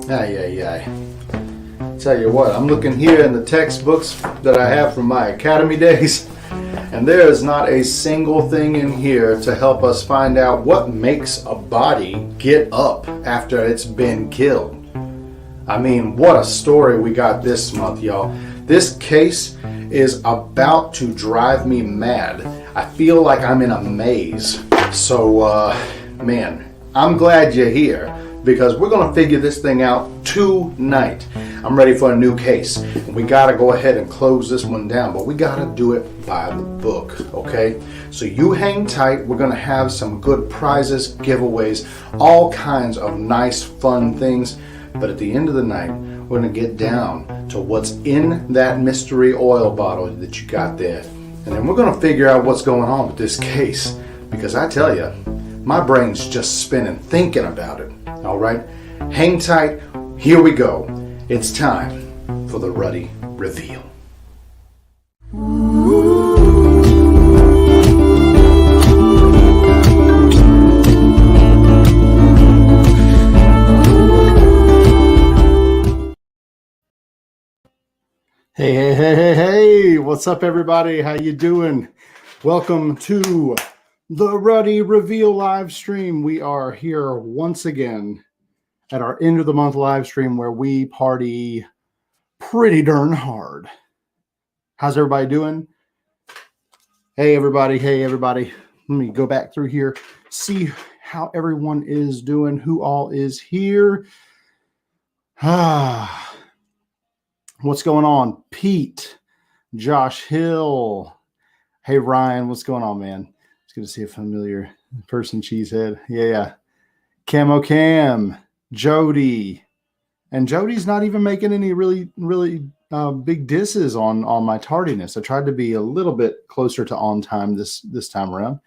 Tell you what, I'm looking here in the textbooks that I have from my academy days, and there is not a single thing in here to help us find out what makes a body get up after it's been killed. I mean, what a story we got this month, y'all. This case is about to drive me mad. I feel like I'm in a maze. So, man, I'm glad you're here because we're going to figure this thing out tonight. I'm ready for a new case. We got to go ahead and close this one down, but we got to do it by the book, okay? So you hang tight. We're going to have some good prizes, giveaways, all kinds of nice, fun things. But at the end of the night, we're going to get down to what's in that mystery oil bottle that you got there. And then we're going to figure out what's going on with this case. Because I tell you, my brain's just spinning thinking about it. All right? Hang tight. Here we go. It's time for the Ruddy Reveal. Hey, what's up, everybody? How you doing? Welcome to the Ruddy Reveal live stream. We are here once again at our end of the month live stream where we party pretty darn hard. How's everybody doing? Hey, everybody. Let me go back through here, see how everyone is doing, who all is here. What's going on? Pete, Josh Hill. Hey, Ryan, what's going on, man? It's good to see a familiar person, Cheesehead. Yeah. Camo Cam, Jody. And Jody's not even making any really big disses on my tardiness. I tried to be a little bit closer to on time this time around.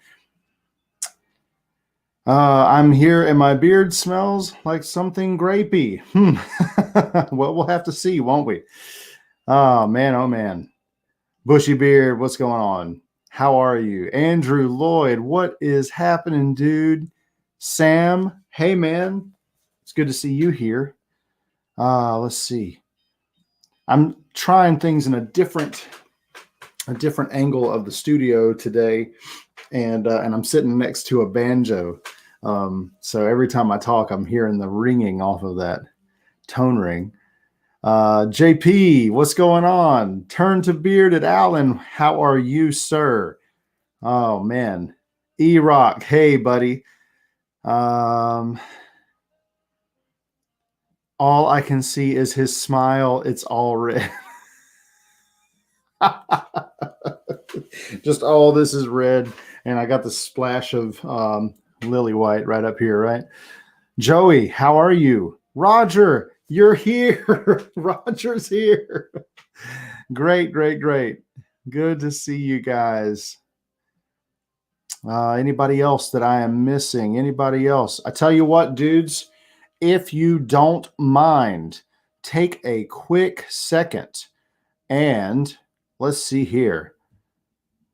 I'm here and my beard smells like something grapey. Well, we'll have to see, won't we? Oh, man. Bushy beard, what's going on? How are you? Andrew Lloyd, what is happening, dude? Sam, hey, man. It's good to see you here. Let's see. I'm trying things in a different angle of the studio today, and I'm sitting next to a banjo. So every time I talk, I'm hearing the ringing off of that tone ring. JP, what's going on? Turn to bearded Alan, how are you, sir? Oh, man. E-Rock, hey, buddy. All I can see is his smile. It's all red. Just all this is red, and I got the splash of lily white right up here, right? Joey, how are you? Roger, you're here. Roger's here. Great. Good to see you guys. Anybody else that I am missing? Anybody else? I tell you what, dudes, if you don't mind, take a quick second and let's see here.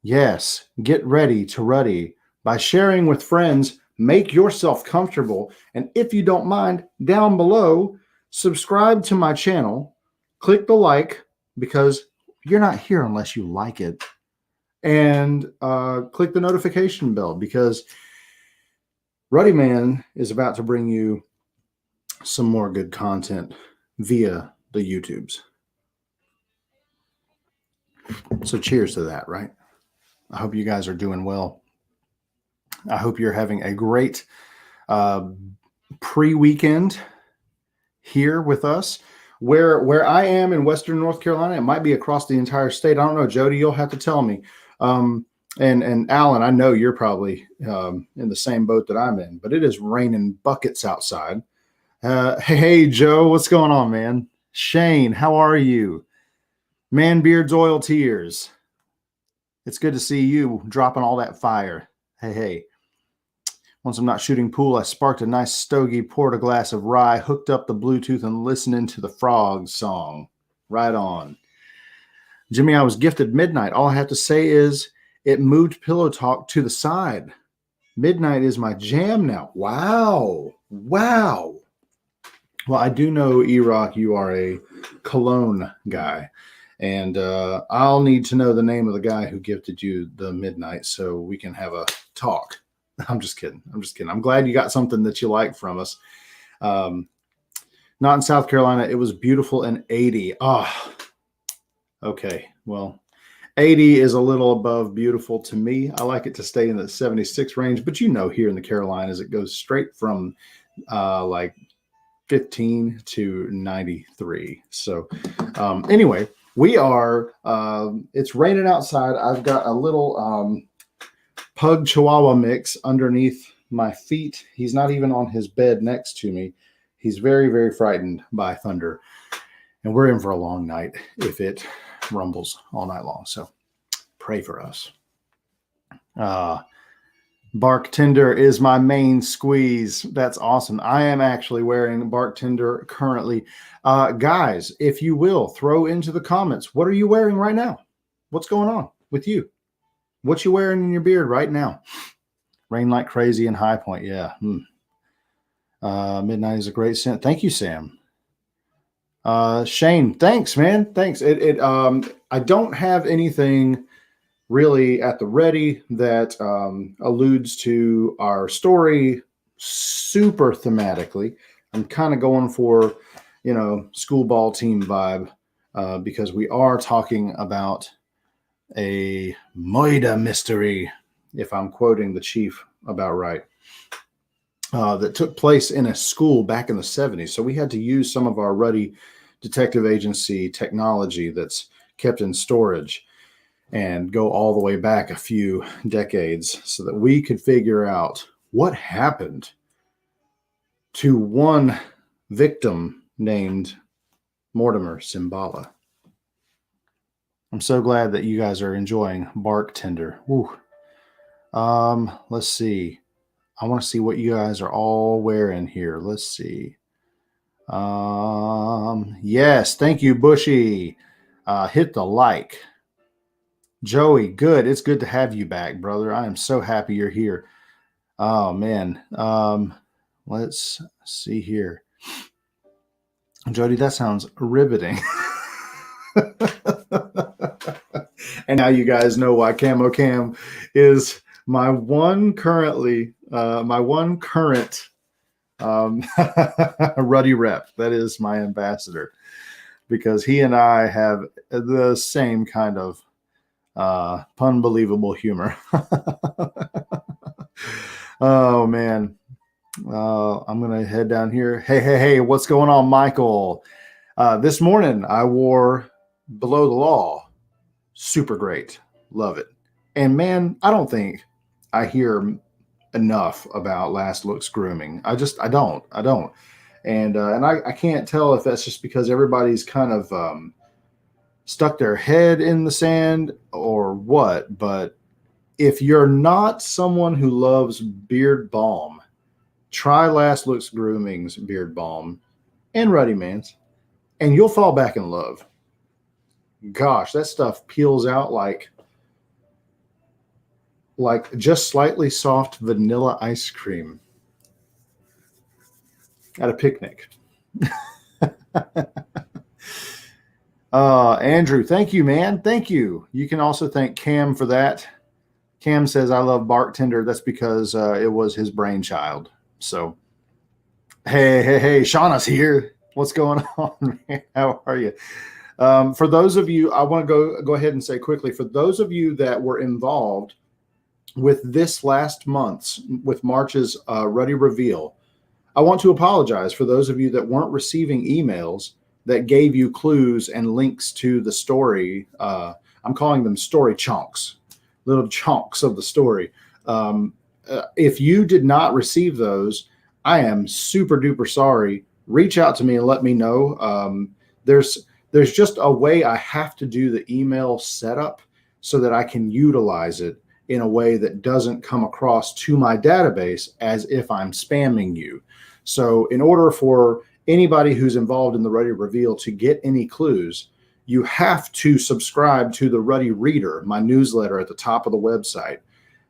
Yes, get ready to Ruddy. By sharing with friends, make yourself comfortable. And if you don't mind, down below, subscribe to my channel. Click the like because you're not here unless you like it. And click the notification bell because Ruddy Man is about to bring you some more good content via the YouTubes. So cheers to that, right? I hope you guys are doing well. I hope you're having a great pre-weekend here with us. Where I am in Western North Carolina, it might be across the entire state. I don't know, Jody, you'll have to tell me. And Alan, I know you're probably in the same boat that I'm in, but it is raining buckets outside. Hey, Joe, what's going on, man? Shane, how are you? Man Beards Oil Tears. It's good to see you dropping all that fire. Hey. Once I'm not shooting pool, I sparked a nice stogie, poured a glass of rye, hooked up the Bluetooth, and listening to the Frogs song. Right on. Jimmy, I was gifted Midnight. All I have to say is it moved Pillow Talk to the side. Midnight is my jam now. Wow. Well, I do know, E-Rock, you are a cologne guy. And I'll need to know the name of the guy who gifted you the midnight so we can have a talk. I'm just kidding. I'm just kidding. I'm glad you got something that you like from us. Not in South Carolina. It was beautiful in 80. Oh, okay. Well, 80 is a little above beautiful to me. I like it to stay in the 76 range, but here in the Carolinas, it goes straight from like 15 to 93. So anyway, we are, it's raining outside. I've got a little pug chihuahua mix underneath my feet. He's not even on his bed next to me. He's very, very frightened by thunder. And we're in for a long night if it rumbles all night long. So pray for us. Bartender is my main squeeze. That's awesome. I am actually wearing Bartender currently. Guys, if you will, throw into the comments, what are you wearing right now? What's going on with you? What you wearing in your beard right now? Rain like crazy in High Point. Yeah. Midnight is a great scent. Thank you, Sam. Shane, thanks, man. Thanks. I don't have anything really at the ready that alludes to our story super thematically. I'm kind of going for, school ball team vibe because we are talking about a MOYDAH mystery, if I'm quoting the chief about right, that took place in a school back in the 70s. So we had to use some of our Ruddy detective agency technology that's kept in storage and go all the way back a few decades so that we could figure out what happened to one victim named Mortimer Simbala. I'm so glad that you guys are enjoying Bartender. Woo. Let's see. I want to see what you guys are all wearing here. Let's see. Yes, thank you, Bushy. Hit the like. Joey, good. It's good to have you back, brother. I am so happy you're here. Oh, man. Let's see here. Jody, that sounds riveting. And now you guys know why Camo Cam is my one current Ruddy rep. That is my ambassador because he and I have the same kind of unbelievable humor. Oh man. I'm gonna head down here. Hey, what's going on, Michael? This morning I wore Below the Law. Super great. Love it. And man, I don't think I hear enough about Last Looks grooming. I don't. And I can't tell if that's just because everybody's kind of stuck their head in the sand or what, but if you're not someone who loves beard balm, try Last Looks Grooming's beard balm and Ruddy Man's, and you'll fall back in love. Gosh, that stuff peels out like just slightly soft vanilla ice cream at a picnic. Andrew, thank you, man. Thank you. You can also thank Cam for that. Cam says, I love Bartender. That's because it was his brainchild. So, hey, Shauna's here. What's going on, man? How are you? For those of you, I want to go ahead and say quickly, for those of you that were involved with this last month's, with March's Ruddy Reveal, I want to apologize for those of you that weren't receiving emails that gave you clues and links to the story. I'm calling them story chunks, little chunks of the story. If you did not receive those, I am super duper sorry. Reach out to me and let me know. There's just a way I have to do the email setup so that I can utilize it in a way that doesn't come across to my database as if I'm spamming you. So in order for anybody who's involved in the Ruddy Reveal to get any clues, you have to subscribe to the Ruddy Reader, my newsletter at the top of the website.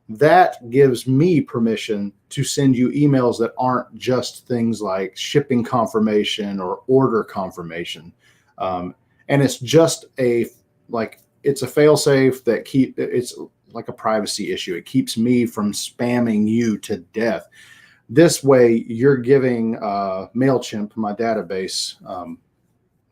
that gives me permission to send you emails that aren't just things like shipping confirmation or order confirmation. And it's just it's a fail-safe that it's like a privacy issue. It keeps me from spamming you to death. This way you're giving MailChimp, my database,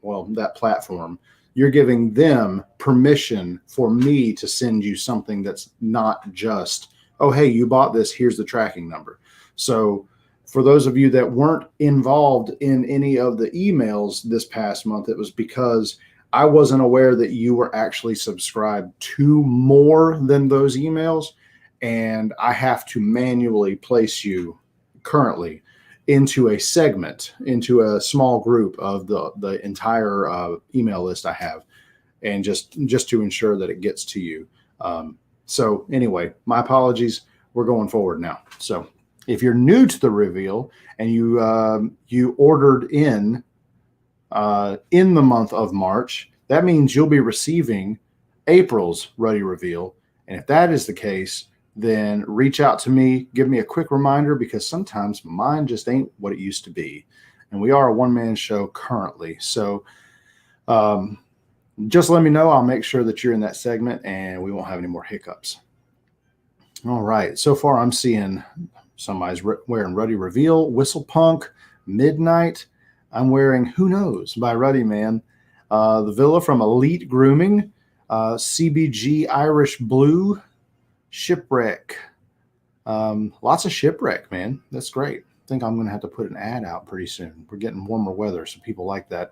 that platform, you're giving them permission for me to send you something that's not just, oh, hey, you bought this, here's the tracking number. So for those of you that weren't involved in any of the emails this past month, it was because I wasn't aware that you were actually subscribed to more than those emails. And I have to manually place you currently into a segment, into a small group of the entire email list I have, and just to ensure that it gets to you. So anyway, my apologies. We're going forward now. So if you're new to the reveal and you ordered in the month of March, that means you'll be receiving April's Ruddy reveal. And if that is the case, then reach out to me, give me a quick reminder, because sometimes mine just ain't what it used to be. And we are a one-man show currently. So just let me know. I'll make sure that you're in that segment and we won't have any more hiccups. All right. So far, I'm seeing somebody's wearing Ruddy Reveal, Whistle Punk, Midnight. I'm wearing Who Knows by Ruddy Man. The Villa from Elite Grooming, CBG Irish Blue, Shipwreck. Lots of Shipwreck, man. That's great. I think I'm going to have to put an ad out pretty soon. We're getting warmer weather, so people like that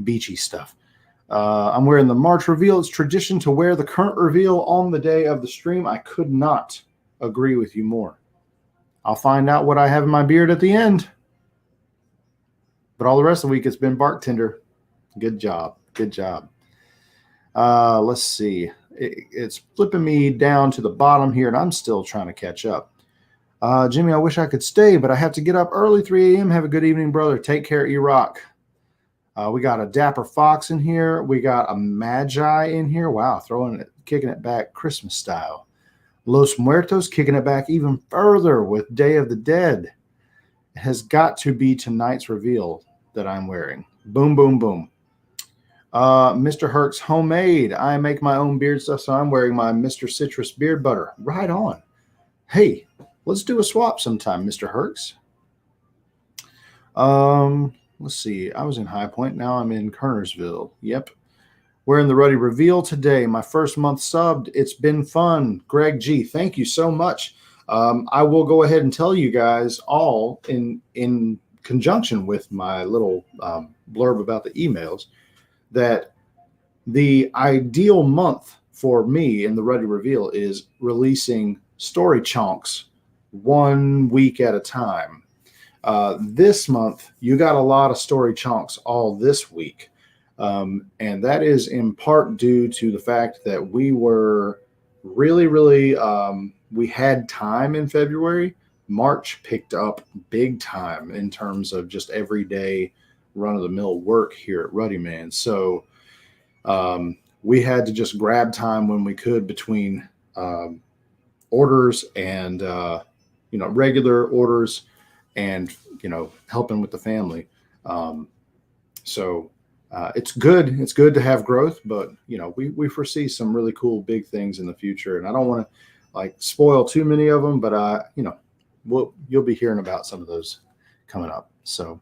beachy stuff. I'm wearing the March reveal. It's tradition to wear the current reveal on the day of the stream. I could not agree with you more. I'll find out what I have in my beard at the end. But all the rest of the week, it's been bartender. Good job. Good job. Let's see. It's flipping me down to the bottom here, and I'm still trying to catch up. Jimmy, I wish I could stay, but I have to get up early, 3 a.m. Have a good evening, brother. Take care, E-Rock. We got a Dapper Fox in here. We got a Magi in here. Wow, kicking it back Christmas style. Los Muertos kicking it back even further with Day of the Dead. It has got to be tonight's reveal that I'm wearing. Boom, boom, boom. Mr. Herc's Homemade. I make my own beard stuff, so I'm wearing my Mr. Citrus beard butter. Right on. Hey, let's do a swap sometime, Mr. Herc's. Let's see. I was in High Point. Now I'm in Kernersville. Yep. Wearing the Ruddy Reveal today. My first month subbed. It's been fun. Greg G, thank you so much. I will go ahead and tell you guys all in conjunction with my little blurb about the emails that the ideal month for me in the Ruddy Reveal is releasing story chunks 1 week at a time. This month, you got a lot of story chunks all this week. And that is in part due to the fact that we were really, we had time in February. March picked up big time in terms of just everyday run-of-the-mill work here at Ruddy Man. So we had to just grab time when we could between orders and regular orders and helping with the family. So it's good. It's good to have growth, but we foresee some really cool big things in the future, and I don't want to spoil too many of them, but you'll be hearing about some of those coming up. So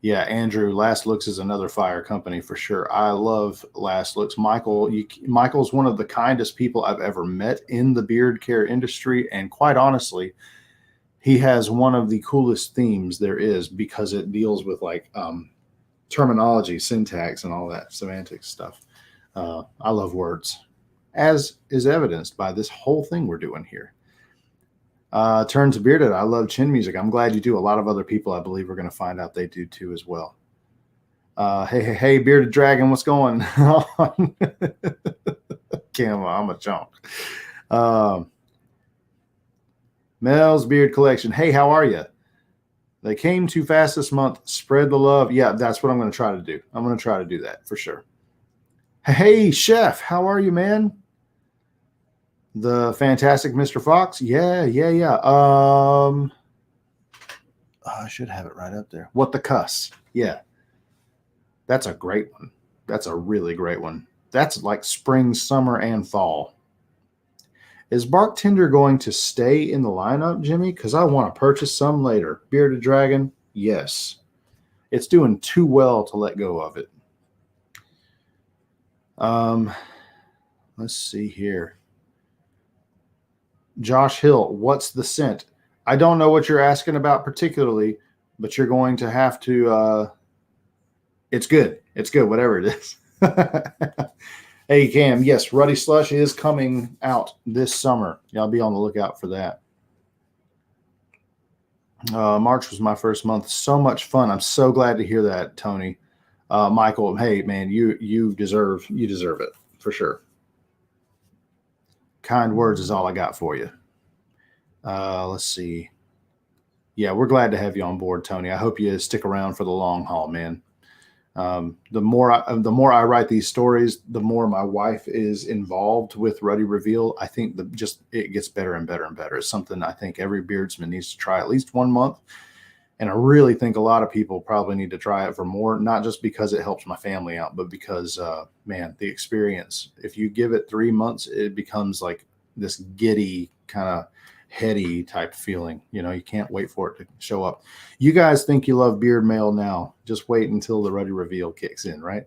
Andrew, Last Looks is another fire company for sure. I love Last Looks. Michael's one of the kindest people I've ever met in the beard care industry, and quite honestly, he has one of the coolest themes there is because it deals with terminology, syntax, and all that semantic stuff. I love words, as is evidenced by this whole thing we're doing here. Turn to Bearded. I love chin music. I'm glad you do. A lot of other people, I believe, are going to find out they do too as well. Hey, Bearded Dragon, what's going on? Kim, I'm a chunk. Mel's Beard Collection. Hey, how are you? They came too fast this month. Spread the love. Yeah, that's what I'm going to try to do. I'm going to try to do that for sure. Hey, Chef, how are you, man? The Fantastic Mr. Fox. Yeah. I should have it right up there. What the Cuss. Yeah. That's a great one. That's a really great one. That's like spring, summer, and fall. Is Bartender going to stay in the lineup, Jimmy? Because I want to purchase some later. Bearded Dragon, yes. It's doing too well to let go of it. Let's see here. Josh Hill, what's the scent? I don't know what you're asking about particularly, but you're going to have to. It's good. It's good, whatever it is. Hey, Cam, yes, Ruddy Slush is coming out this summer. Y'all be on the lookout for that. March was my first month. So much fun. I'm so glad to hear that, Tony. Michael, hey, man, you deserve it for sure. Kind words is all I got for you. Let's see. Yeah, we're glad to have you on board, Tony. I hope you stick around for the long haul, man. The more I write these stories, the more my wife is involved with Ruddy Reveal. I think it gets better and better and better. It's something I think every beardsman needs to try at least 1 month. And I really think a lot of people probably need to try it for more, not just because it helps my family out, but because, man, the experience, if you give it 3 months, it becomes like this giddy kind of heady type feeling. You know, you can't wait for it to show up. You guys think you love beard mail now. Just wait until the Ruddy Reveal kicks in, right?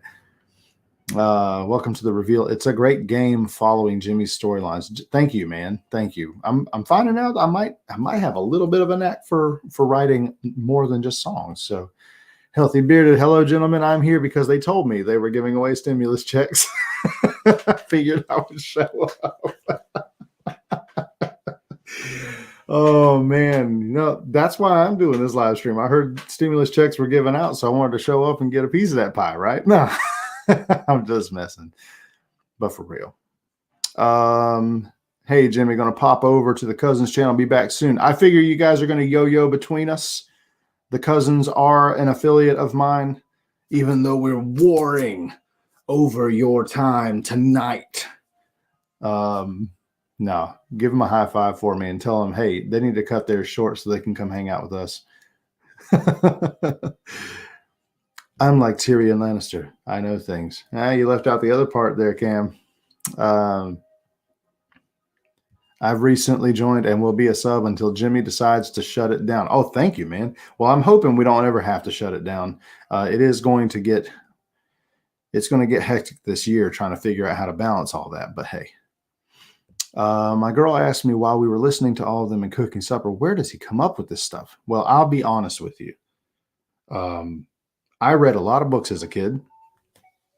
Welcome to the reveal. It's a great game following Jimmy's storylines. Thank you, man. Thank you. I'm finding out I might have a little bit of a knack for writing more than just songs. So Healthy Bearded, hello gentlemen. I'm here because they told me they were giving away stimulus checks. I figured I would show up. Oh man, you know, that's why I'm doing this live stream. I heard stimulus checks were given out, so I wanted to show up and get a piece of that pie, right? No. I'm just messing, but for real. Hey Jimmy, gonna pop over to the Cousins channel, be back soon. I figure you guys are gonna yo-yo between us. The Cousins are an affiliate of mine, even though we're warring over your time tonight. No, give them a high five for me and tell them, hey, they need to cut theirs short so they can come hang out with us. I'm like Tyrion Lannister. I know things. You left out the other part there, Cam. I've recently joined and will be a sub until Jimmy decides to shut it down. Oh, thank you, man. Well, I'm hoping we don't ever have to shut it down. It's going to get hectic this year trying to figure out how to balance all that. But hey, my girl asked me while we were listening to all of them and cooking supper, where does he come up with this stuff? Well, I'll be honest with you. I read a lot of books as a kid.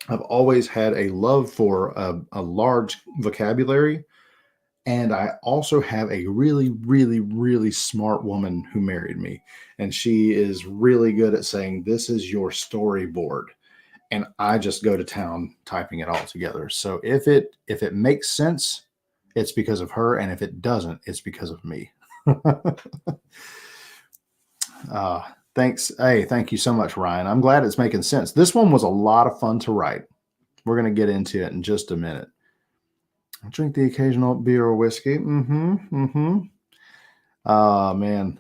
I've always had a love for a large vocabulary. And I also have a really, really, really smart woman who married me. And she is really good at saying, this is your storyboard. And I just go to town typing it all together. So if it makes sense, it's because of her. And if it doesn't, it's because of me. Thanks. Hey, thank you so much, Ryan. I'm glad it's making sense. This one was a lot of fun to write. We're going to get into it in just a minute. I drink the occasional beer or whiskey. Oh, man.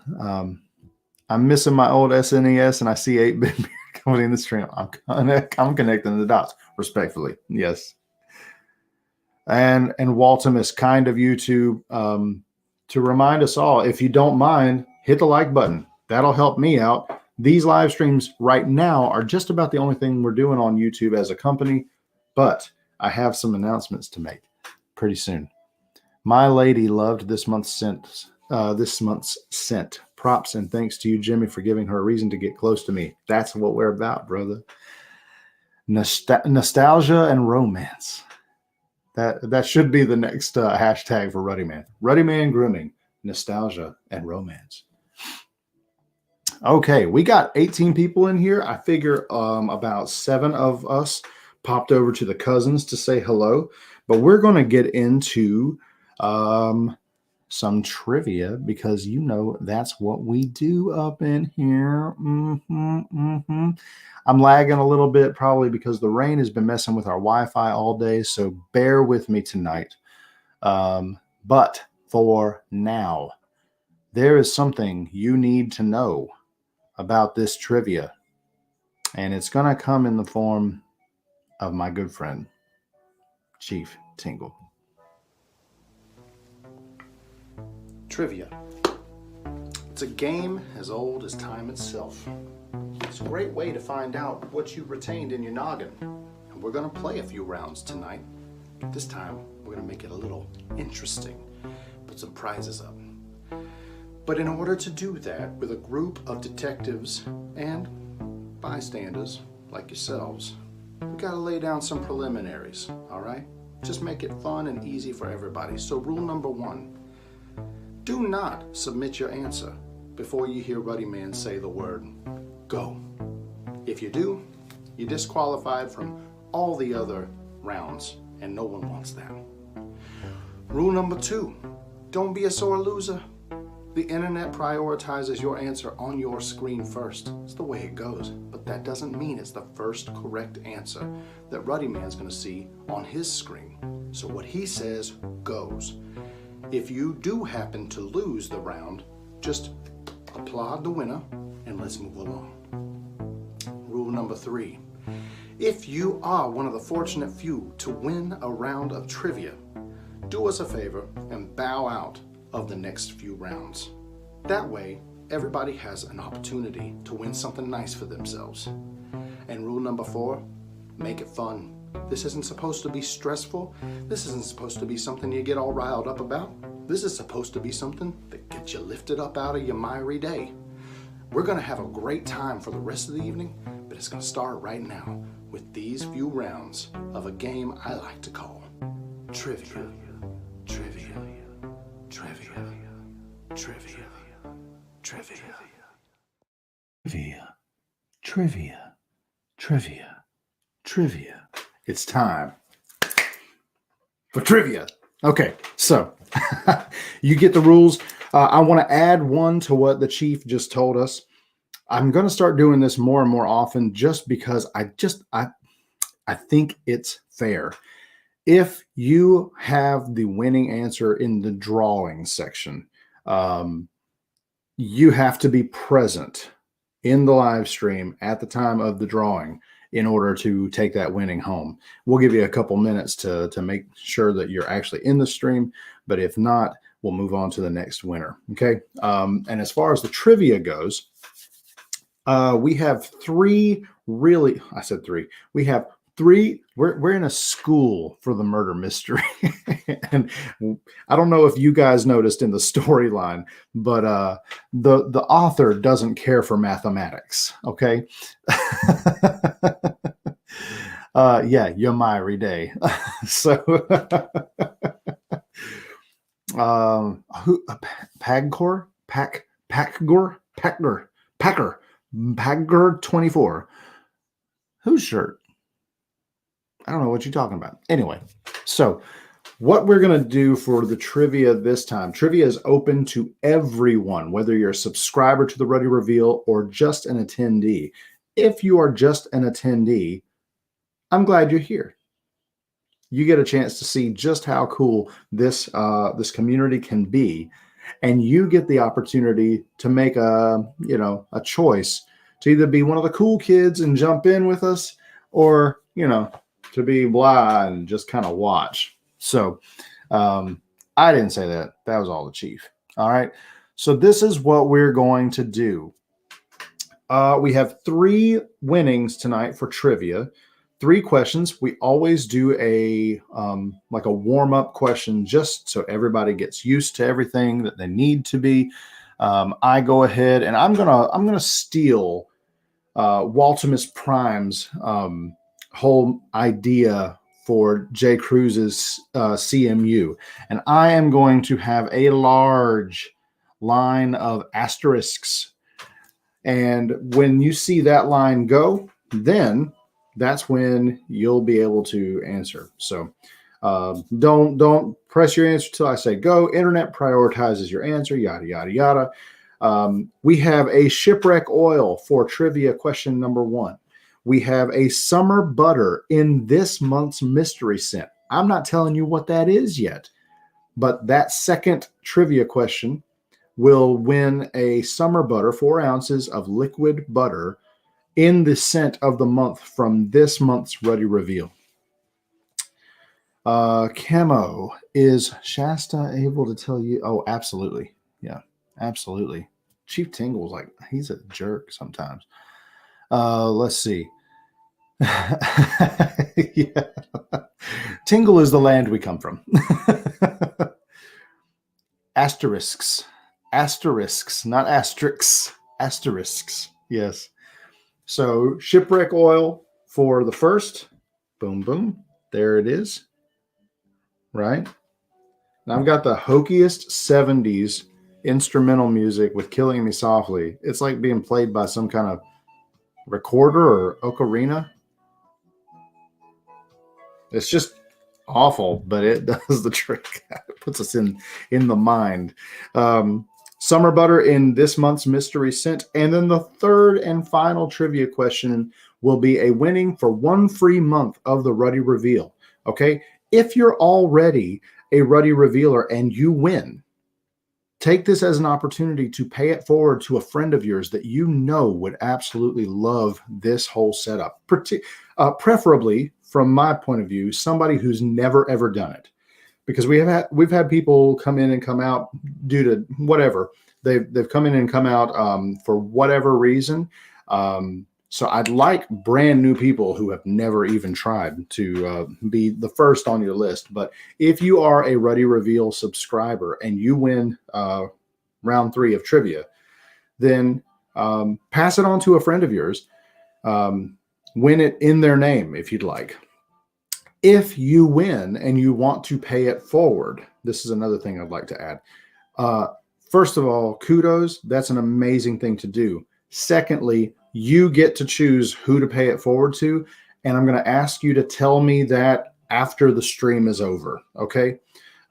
I'm missing my old SNES and I see 8-bit beer coming in the stream. I'm connecting the dots, respectfully. Yes. And Walton, is kind of you to remind us all, if you don't mind, hit the like button. That'll help me out. These live streams right now are just about the only thing we're doing on YouTube as a company, but I have some announcements to make pretty soon. My lady loved this month's scent. Props and thanks to you, Jimmy, for giving her a reason to get close to me. That's what we're about, brother. Nostalgia and romance. That should be the next hashtag for Ruddy Man. Ruddy Man grooming, nostalgia and romance. Okay, we got 18 people in here. I figure about 7 of us popped over to the Cousins to say hello, but we're going to get into some trivia because that's what we do up in here. I'm lagging a little bit probably because the rain has been messing with our Wi-Fi all day, so bear with me tonight. But for now, there is something you need to know about this trivia. And it's going to come in the form of my good friend, Chief Tingle. Trivia. It's a game as old as time itself. It's a great way to find out what you retained in your noggin. And we're going to play a few rounds tonight. This time, we're going to make it a little interesting. Put some prizes up. But in order to do that with a group of detectives and bystanders like yourselves, we got to lay down some preliminaries, all right? Just make it fun and easy for everybody. So rule number 1, do not submit your answer before you hear Ruddy Man say the word go. If you do, you're disqualified from all the other rounds, and no one wants that. Rule number 2, don't be a sore loser. The internet prioritizes your answer on your screen first. It's the way it goes, but that doesn't mean it's the first correct answer that Ruddy Man's gonna see on his screen. So what he says goes. If you do happen to lose the round, just applaud the winner and let's move along. Rule number 3, if you are one of the fortunate few to win a round of trivia, do us a favor and bow out of the next few rounds. That way, everybody has an opportunity to win something nice for themselves. And rule number 4, make it fun. This isn't supposed to be stressful. This isn't supposed to be something you get all riled up about. This is supposed to be something that gets you lifted up out of your miry day. We're gonna have a great time for the rest of the evening, but it's gonna start right now with these few rounds of a game I like to call Trivia. Trivia. Trivia. Trivia. Trivia. Trivia. Trivia. Trivia. Trivia. It's time for trivia. Okay, so you get the rules. I want to add one to what the chief just told us. I'm going to start doing this more and more often just because I think it's fair. If you have the winning answer in the drawing section, you have to be present in the live stream at the time of the drawing in order to take that winning home. We'll give you a couple minutes to make sure that you're actually in the stream, but if not, we'll move on to the next winner. Okay. And as far as the trivia goes, we have three. We have three. We're in a school for the murder mystery. And I don't know if you guys noticed in the storyline, but the author doesn't care for mathematics. Okay. Yeah, your miry day. So Packer 24. Whose shirt? I don't know what you're talking about. Anyway, so what we're going to do for the trivia this time, trivia is open to everyone, whether you're a subscriber to the Ruddy Reveal or just an attendee. If you are just an attendee, I'm glad you're here. You get a chance to see just how cool this community can be, and you get the opportunity to make a choice to either be one of the cool kids and jump in with us, or to be blah and just kind of watch. So I didn't say that. That was all the chief. All right. So this is what we're going to do. We have 3 winnings tonight for trivia. 3 questions. We always do a warm-up question just so everybody gets used to everything that they need to be. I go ahead and I'm gonna steal Waltimus Prime's whole idea for J. Cruz's CMU, and I am going to have a large line of asterisks. And when you see that line go, then that's when you'll be able to answer. So don't press your answer till I say go. Internet prioritizes your answer, yada, yada, yada. We have a shipwreck oil for trivia question number 1. We have a summer butter in this month's mystery scent. I'm not telling you what that is yet. But that second trivia question will win a summer butter, 4 ounces of liquid butter in the scent of the month from this month's Ruddy Reveal. Camo, is Shasta able to tell you? Oh, absolutely. Yeah, absolutely. Chief Tingle's like, he's a jerk sometimes. Let's see. Yeah. Tingle is the land we come from. Asterisks, not asterisks, asterisks. Yes. So shipwreck oil for the first. Boom, boom. There it is. Right. Now I've got the hokiest 70s instrumental music with Killing Me Softly. It's like being played by some kind of recorder or ocarina. It's just awful, but it does the trick. It puts us in the mind. Summer butter in this month's mystery scent. And then the third and final trivia question will be a winning for 1 free month of the Ruddy Reveal. Okay. If you're already a Ruddy Revealer and you win, take this as an opportunity to pay it forward to a friend of yours that you know would absolutely love this whole setup. Preferably, from my point of view, somebody who's never ever done it, because we've had people come in and come out due to whatever they've come in and come out for whatever reason. So I'd like brand new people who have never even tried to be the first on your list. But if you are a Ruddy Reveal subscriber and you win round 3 of trivia, then pass it on to a friend of yours. Win it in their name if you'd like. If you win and you want to pay it forward, this is another thing I'd like to add. First of all, kudos. That's an amazing thing to do. Secondly, you get to choose who to pay it forward to. And I'm going to ask you to tell me that after the stream is over. Okay.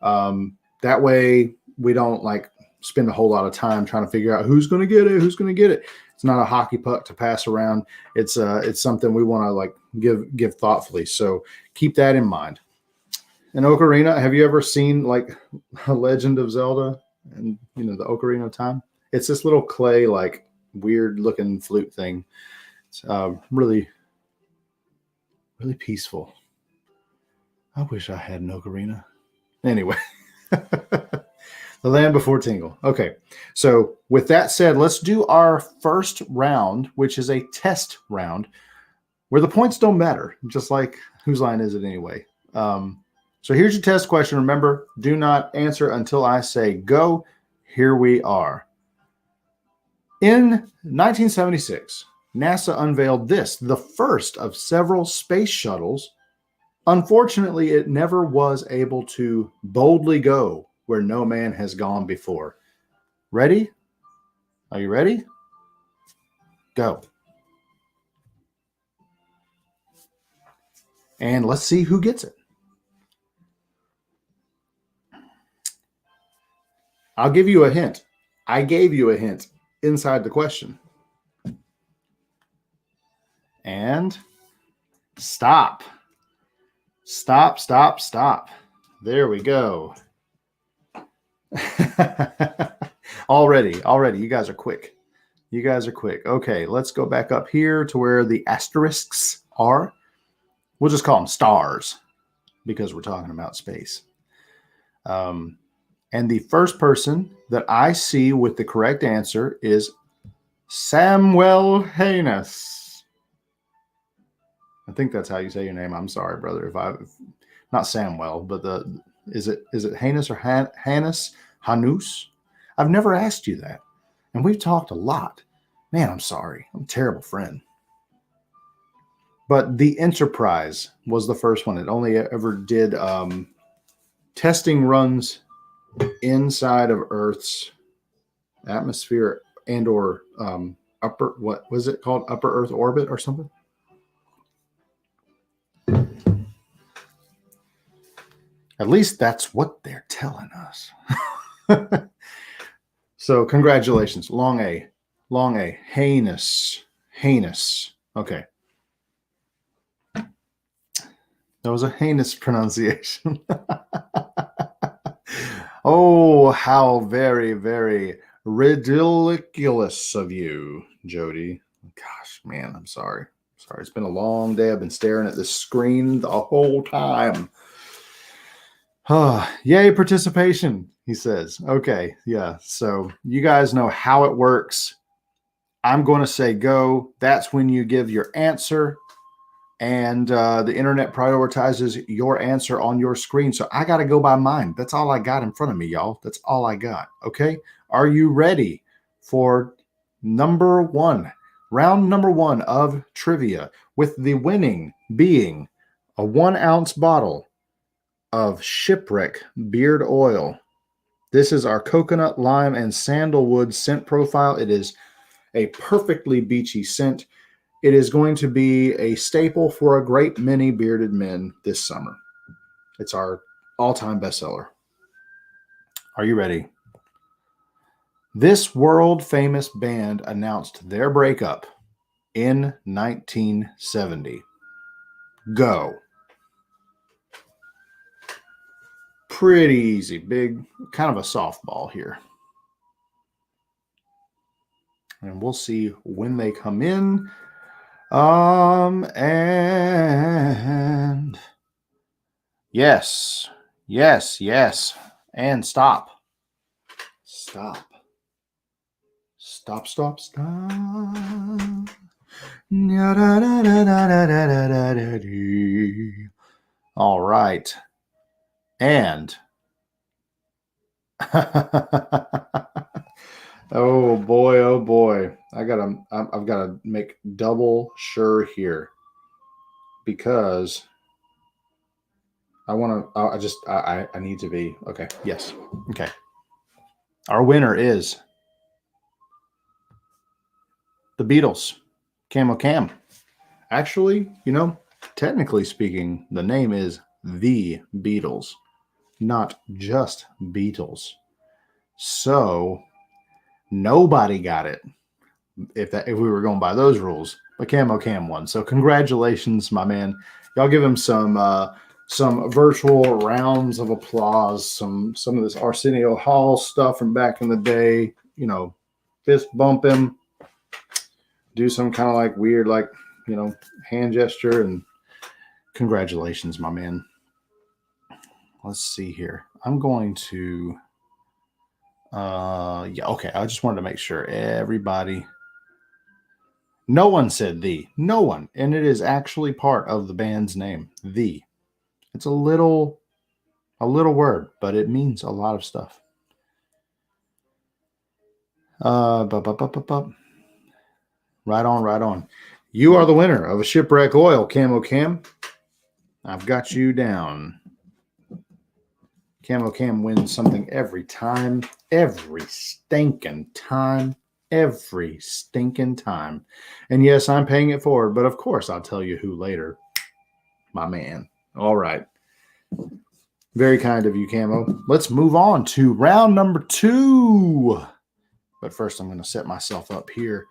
That way we don't like spend a whole lot of time trying to figure out who's going to get it, who's going to get it. It's not a hockey puck to pass around. It's something we want to like give thoughtfully. So keep that in mind. And Ocarina, have you ever seen like a Legend of Zelda and the Ocarina of Time? It's this little clay, like weird looking flute thing. It's really, really peaceful. I wish I had an ocarina. Anyway, the land before Tingle. Okay, so with that said, let's do our first round, which is a test round where the points don't matter, just like whose line is it anyway. So here's your test question. Remember, do not answer until I say go. Here we are. In 1976, NASA unveiled this, the first of several space shuttles. Unfortunately, it never was able to boldly go where no man has gone before. Ready? Are you ready? Go. And let's see who gets it. I'll give you a hint. I gave you a hint inside the question. And stop. Stop, stop, stop. There we go. Already. You guys are quick. Okay, let's go back up here to where the asterisks are. We'll just call them stars because we're talking about space. And the first person that I see with the correct answer is Samuel Hanus. I think that's how you say your name. I'm sorry, brother, if not Samuel, but is it Hanus or Hanus? Hanus? I've never asked you that, and we've talked a lot. Man, I'm sorry. I'm a terrible friend. But the Enterprise was the first one. It only ever did testing runs inside of Earth's atmosphere and or upper, what was it called? Upper Earth orbit or something? At least that's what they're telling us. So congratulations. Long A. Heinous. Okay. That was a heinous pronunciation. Oh, how very, very ridiculous of you, Jody. Gosh, man, I'm sorry. Sorry, it's been a long day. I've been staring at this screen the whole time. Yay, participation, he says. Okay, yeah. So you guys know how it works. I'm going to say go. That's when you give your answer. And the internet prioritizes your answer on your screen. So I got to go by mine. That's all I got in front of me, y'all. That's all I got. Okay. Are you ready for number one? Round number one of trivia, with the winning being a 1 ounce bottle of Shipwreck beard oil. This is our coconut, lime, and sandalwood scent profile. It is a perfectly beachy scent. It is going to be a staple for a great many bearded men this summer. It's our all-time bestseller. Are you ready? This world-famous band announced their breakup in 1970. Go. Pretty easy. Big, kind of a softball here. And we'll see when they come in. And yes. And stop. All right. And oh boy. I've got to make double sure here, because I need to be okay. Yes. Okay. Our winner is the Beatles, Camo Cam. Actually, technically speaking, the name is the Beatles, not just Beatles. So nobody got it if we were going by those rules, but Camo Cam won. So congratulations, my man. Y'all give him some virtual rounds of applause. Some of this Arsenio Hall stuff from back in the day. Fist bump him. Do some kind of like weird, hand gesture, and congratulations, my man. Let's see here. I'm going to, okay. I just wanted to make sure everybody, no one said the, no one. And it is actually part of the band's name, the. It's a little word, but it means a lot of stuff. Right on. You are the winner of a Shipwreck Oil, Camo Cam. I've got you down. Camo Cam wins something every time. Every stinking time. And yes, I'm paying it forward, but of course I'll tell you who later. My man. All right. Very kind of you, Camo. Let's move on to round number 2. But first I'm going to set myself up here.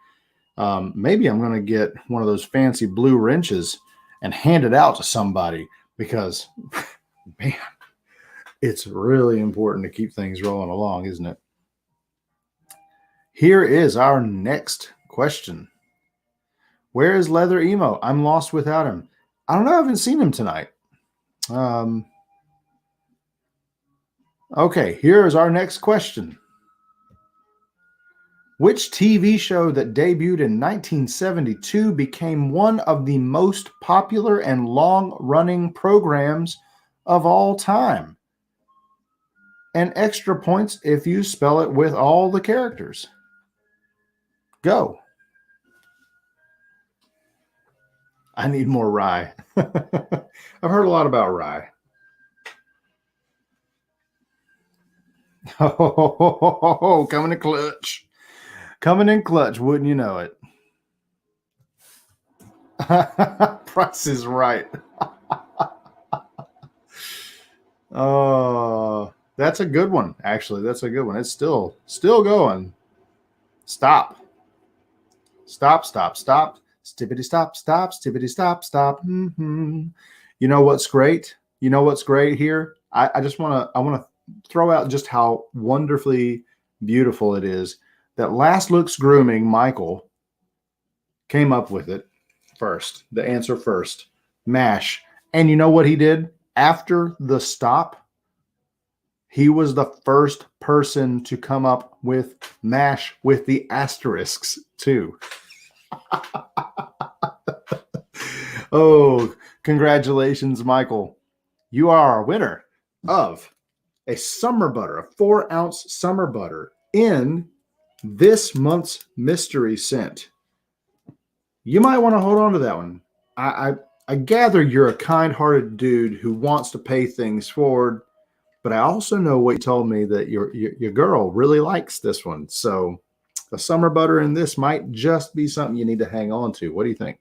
Maybe I'm going to get one of those fancy blue wrenches and hand it out to somebody, because, man, it's really important to keep things rolling along, isn't it? Here is our next question. Where is Leather Emo? I'm lost without him. I don't know. I haven't seen him tonight. Okay, here is our next question. Which TV show that debuted in 1972 became one of the most popular and long-running programs of all time? And extra points if you spell it with all the characters. Go. I need more rye. I've heard a lot about rye. Oh, coming in clutch. Coming in clutch, wouldn't you know it? Price is Right. Oh, that's a good one. Actually, that's a good one. It's still going. Stop. Stippity stop. Stippity stop. Mm-hmm. You know what's great? You know what's great here? I want to throw out just how wonderfully beautiful it is that Last Looks Grooming, Michael, came up with it first, the answer first, MASH. And you know what he did? After the stop, he was the first person to come up with MASH with the asterisks too. Oh, congratulations, Michael. You are our winner of a summer butter, a 4-ounce summer butter in this month's mystery scent. You might want to hold on to that one. I gather you're a kind-hearted dude who wants to pay things forward, but I also know what you told me that your girl really likes this one. So a summer butter in this might just be something you need to hang on to. What do you think?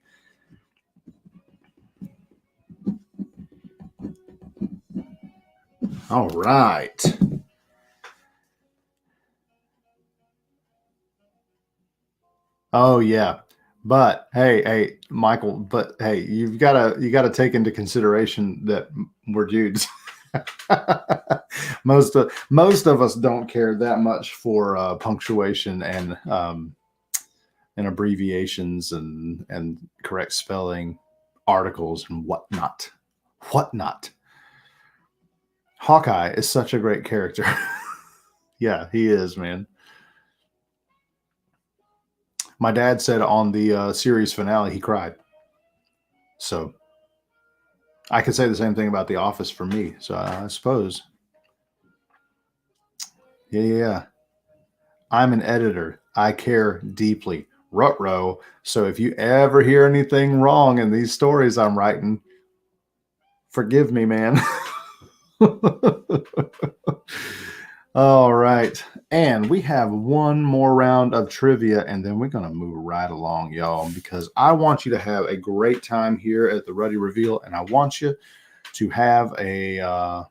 All right. Oh yeah. But hey, Michael, but hey, you gotta take into consideration that we're dudes. most of us don't care that much for punctuation and abbreviations and correct spelling, articles and whatnot. Hawkeye is such a great character. Yeah, he is, man. My dad said on the series finale he cried. So I could say the same thing about The Office for me. So I suppose. Yeah. I'm an editor. I care deeply. Ruh-roh. So if you ever hear anything wrong in these stories I'm writing, forgive me, man. All right. And we have one more round of trivia, and then we're going to move right along, y'all, because I want you to have a great time here at the Ruddy Reveal, and I want you to have a,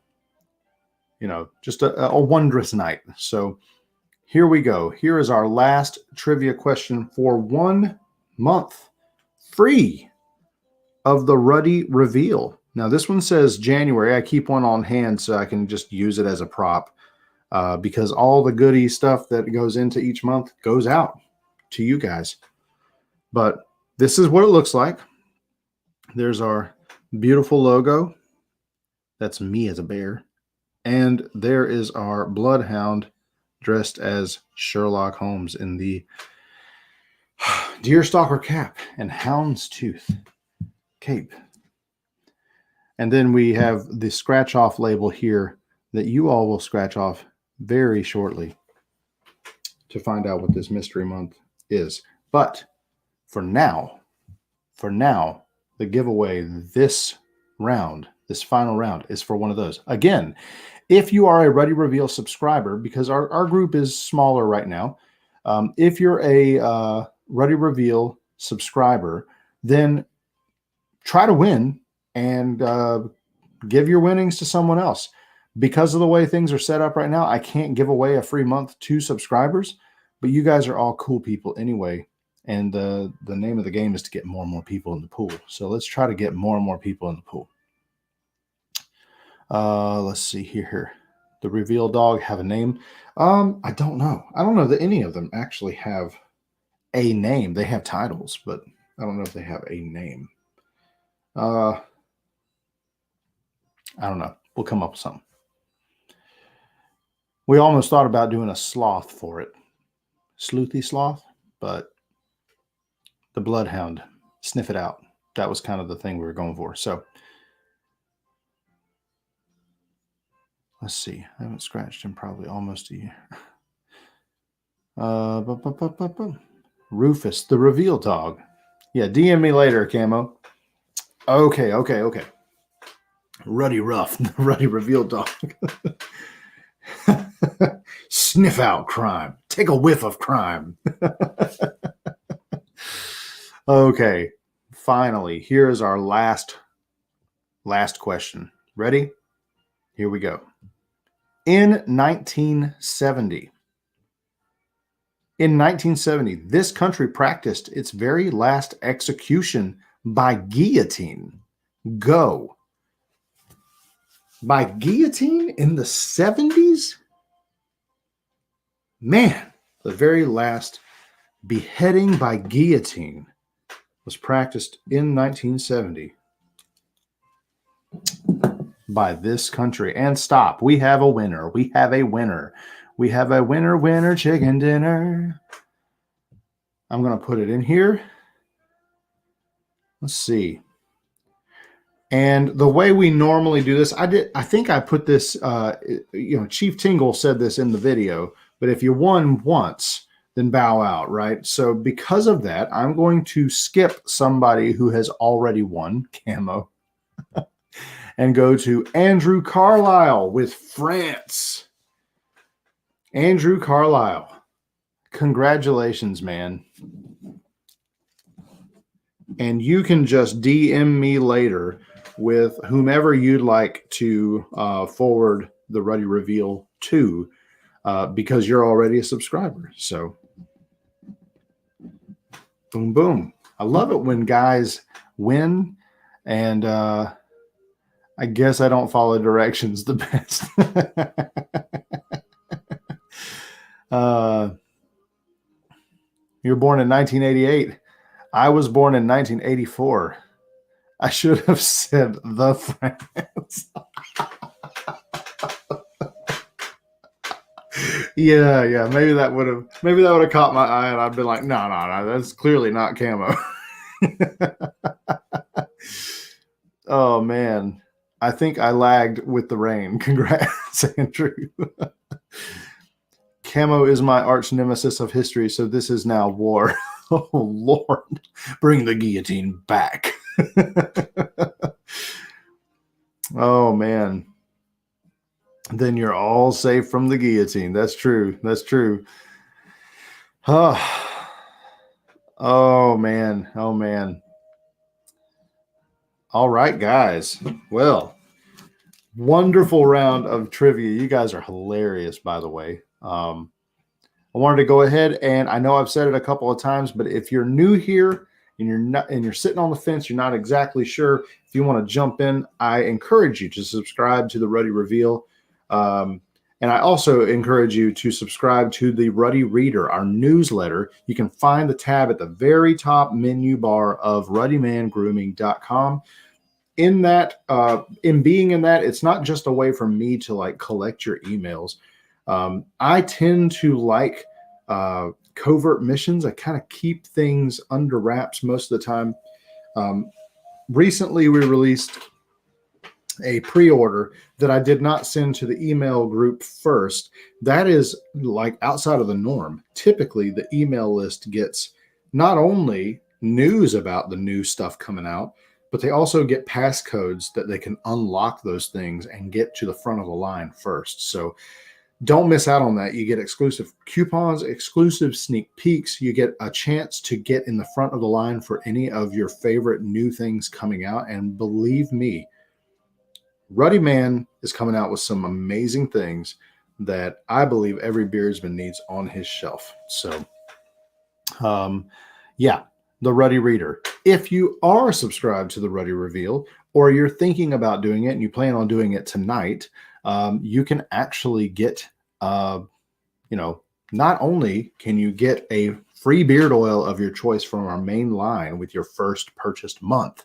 just a wondrous night. So here we go. Here is our last trivia question for 1 month free of the Ruddy Reveal. Now, this one says January. I keep one on hand so I can just use it as a prop. Because all the goodie stuff that goes into each month goes out to you guys. But this is what it looks like. There's our beautiful logo. That's me as a bear. And there is our bloodhound dressed as Sherlock Holmes in the deerstalker cap and hound's tooth cape. And then we have the scratch off label here that you all will scratch off very shortly to find out what this mystery month is. But for now, the giveaway this round, this final round, is for one of those. Again, if you are a Ruddy Reveal subscriber, because our group is smaller right now, if you're a Ruddy Reveal subscriber, then try to win and give your winnings to someone else. Because of the way things are set up right now, I can't give away a free month to subscribers, but you guys are all cool people anyway. And the name of the game is to get more and more people in the pool. So let's try to get more and more people in the pool. Let's see here. The reveal dog have a name? I don't know. I don't know that any of them actually have a name. They have titles, but I don't know if they have a name. I don't know. We'll come up with something. We almost thought about doing a sloth for it. Sleuthy sloth, but the bloodhound, sniff it out. That was kind of the thing we were going for. So let's see. I haven't scratched in probably almost a year. Rufus, the reveal dog. Yeah, DM me later, Camo. Okay. Ruddy Ruff, the Ruddy reveal dog. Sniff out crime. Take a whiff of crime. Okay. Finally, here is our last question. Ready? Here we go. In 1970, this country practiced its very last execution by guillotine. Go. by guillotine in the 70s? Man, the very last beheading by guillotine was practiced in 1970 by this country. And stop. We have a winner. We have a winner. We have a winner, winner, chicken dinner. I'm going to put it in here. Let's see. And the way we normally do this, I think I put this, Chief Tingle said this in the video, but if you won once, then bow out, right? So because of that, I'm going to skip somebody who has already won camo and go to Andrew Carlisle with France. Andrew Carlisle, congratulations, man. And you can just DM me later with whomever you'd like to forward the Ruddy reveal to, because you're already a subscriber. So, boom, boom. I love it when guys win, and I guess I don't follow directions the best. You were born in 1988. I was born in 1984. I should have said the France. Yeah. Maybe that would have caught my eye, and I'd been like, no, that's clearly not camo. Oh man, I think I lagged with the rain. Congrats, Andrew. Camo is my arch nemesis of history, so this is now war. Oh Lord, bring the guillotine back. Oh man, then you're all safe from the guillotine. That's true. Oh man. All right, guys. Well, wonderful round of trivia. You guys are hilarious, by the way. I wanted to go ahead, and I know I've said it a couple of times, but if you're new here and you're sitting on the fence, you're not exactly sure, if you want to jump in, I encourage you to subscribe to the Ruddy Reveal. And I also encourage you to subscribe to the Ruddy Reader, our newsletter. You can find the tab at the very top menu bar of ruddymangrooming.com. In that, in being in that, it's not just a way for me to like collect your emails. I tend to like covert missions. I kind of keep things under wraps most of the time. Recently, we released a pre-order that I did not send to the email group first. That is like outside of the norm. Typically, the email list gets not only news about the new stuff coming out, but they also get passcodes that they can unlock those things and get to the front of the line first. So don't miss out on that. You get exclusive coupons, exclusive sneak peeks. You get a chance to get in the front of the line for any of your favorite new things coming out. And believe me, Ruddy Man is coming out with some amazing things that I believe every beardsman needs on his shelf. So, the Ruddy Reader. If you are subscribed to the Ruddy Reveal, or you're thinking about doing it and you plan on doing it tonight, you can actually get, not only can you get a free beard oil of your choice from our main line with your first purchased month,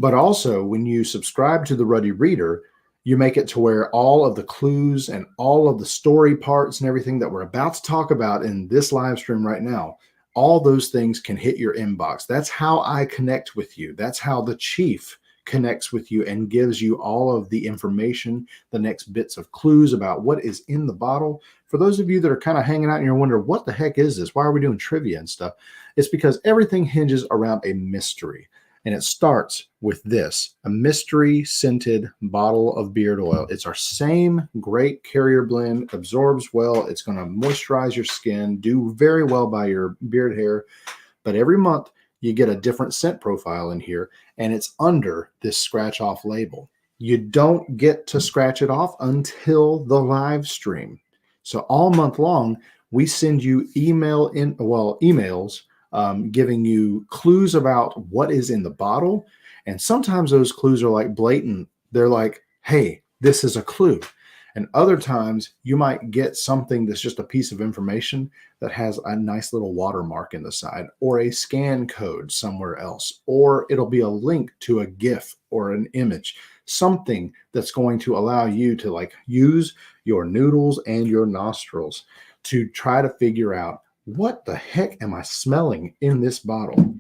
but also when you subscribe to the Ruddy Reader, you make it to where all of the clues and all of the story parts and everything that we're about to talk about in this live stream right now, all those things can hit your inbox. That's how I connect with you. That's how the chief connects with you and gives you all of the information, the next bits of clues about what is in the bottle. For those of you that are kind of hanging out and you're wondering, what the heck is this? Why are we doing trivia and stuff? It's because everything hinges around a mystery. And it starts with this, a mystery scented bottle of beard oil. It's our same great carrier blend, absorbs well. It's going to moisturize your skin, do very well by your beard hair. But every month you get a different scent profile in here, and it's under this scratch off label. You don't get to scratch it off until the live stream. So all month long, we send you emails giving you clues about what is in the bottle. And sometimes those clues are like blatant. They're like, hey, this is a clue. And other times you might get something that's just a piece of information that has a nice little watermark in the side, or a scan code somewhere else, or it'll be a link to a GIF or an image, something that's going to allow you to like use your noodles and your nostrils to try to figure out, what the heck am I smelling in this bottle?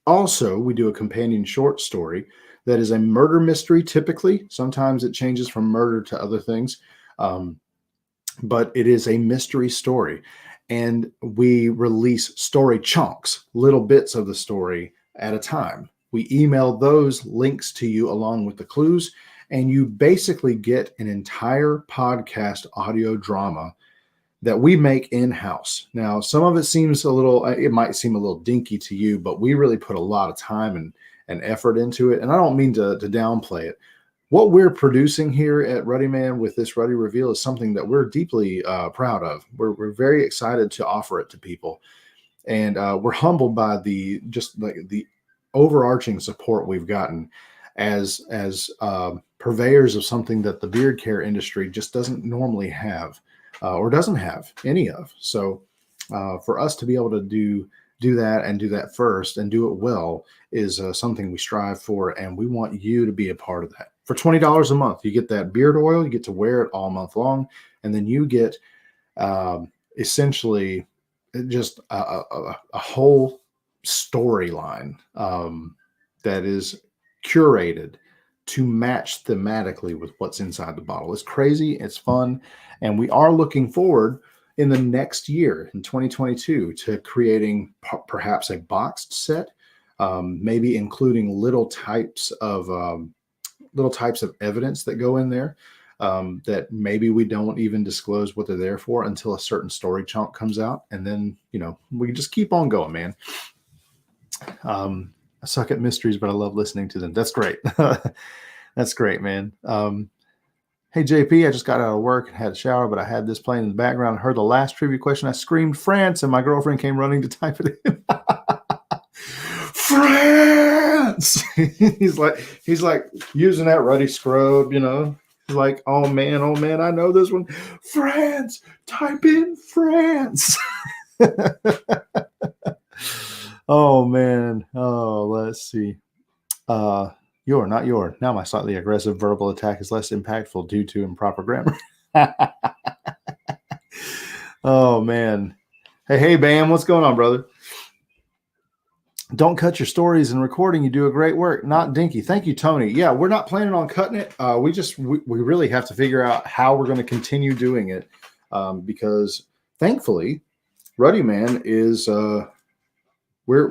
Also, we do a companion short story that is a murder mystery typically. Sometimes it changes from murder to other things, but it is a mystery story. And we release story chunks, little bits of the story at a time. We email those links to you along with the clues, and you basically get an entire podcast audio drama that we make in-house. Now, some of it seems it might seem a little dinky to you, but we really put a lot of time and effort into it. And I don't mean to downplay it. What we're producing here at Ruddy Man with this Ruddy Reveal is something that we're deeply proud of. We're very excited to offer it to people. And we're humbled by the overarching support we've gotten as purveyors of something that the beard care industry just doesn't normally have. Or doesn't have any of. So for us to be able to do that and do that first and do it well is something we strive for, and we want you to be a part of that. For $20 a month, you get that beard oil, you get to wear it all month long, and then you get essentially just a whole storyline that is curated to match thematically with what's inside the bottle. It's crazy, it's fun, and we are looking forward in the next year, in 2022, to creating perhaps a boxed set, maybe including little types of evidence that go in there that maybe we don't even disclose what they're there for until a certain story chunk comes out, and then we just keep on going, man. I suck at mysteries, but I love listening to them. That's great. That's great, man. Hey, JP, I just got out of work and had a shower, but I had this playing in the background. I heard the last trivia question. I screamed France, and my girlfriend came running to type it in. France! He's like using that Ruddy scrub, He's like, oh man, I know this one. France! Type in France! Oh, man. Oh, let's see. Not your. Now my slightly aggressive verbal attack is less impactful due to improper grammar. Oh, man. Hey, Bam, what's going on, brother? Don't cut your stories and recording. You do a great work. Not dinky. Thank you, Tony. Yeah, we're not planning on cutting it. We really have to figure out how we're going to continue doing it because thankfully, Ruddy Man is we're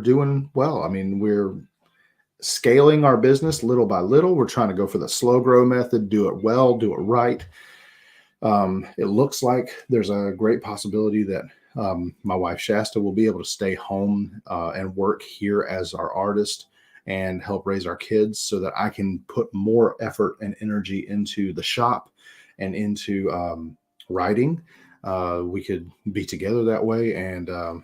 doing well. I mean, we're scaling our business little by little. We're trying to go for the slow grow method, do it well, do it right. It looks like there's a great possibility that my wife Shasta will be able to stay home and work here as our artist and help raise our kids so that I can put more effort and energy into the shop and into writing. We could be together that way. And I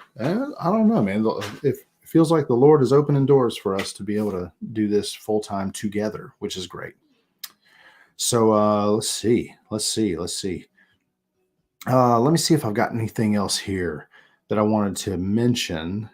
don't know, man. It feels like the Lord is opening doors for us to be able to do this full time together, which is great. So let's see. Let me see if I've got anything else here that I wanted to mention.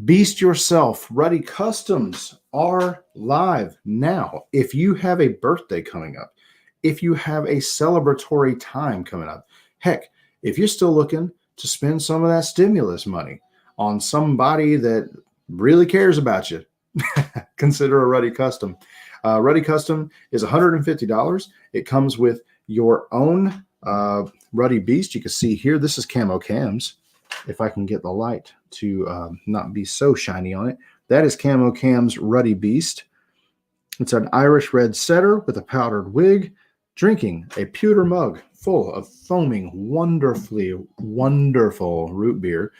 Beast Yourself, Ruddy Customs are live now. If you have a birthday coming up, if you have a celebratory time coming up, heck, if you're still looking to spend some of that stimulus money on somebody that really cares about you, consider a Ruddy Custom. Ruddy Custom is $150. It comes with your own Ruddy Beast. You can see here, this is Camo Cam's. If I can get the light to not be so shiny on it. That is Camo Cam's Ruddy Beast. It's an Irish red setter with a powdered wig, drinking a pewter mug full of foaming, wonderfully wonderful root beer.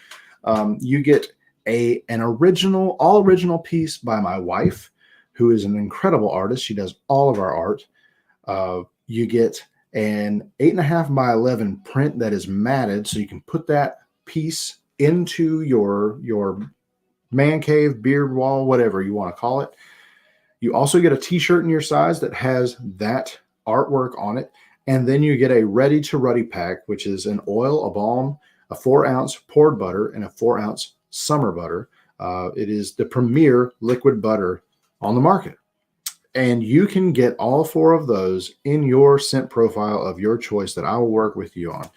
You get an all original piece by my wife, who is an incredible artist. She does all of our art. You get an 8.5 by 11 print that is matted, so you can put that piece into your man cave, beard wall, whatever you want to call it. You also get a t-shirt in your size that has that artwork on it. And then you get a ready to Ruddy pack, which is an oil, a balm, a 4-ounce poured butter, and a 4-ounce summer butter. It is the premier liquid butter on the market. And you can get all 4 of those in your scent profile of your choice that I will work with you on.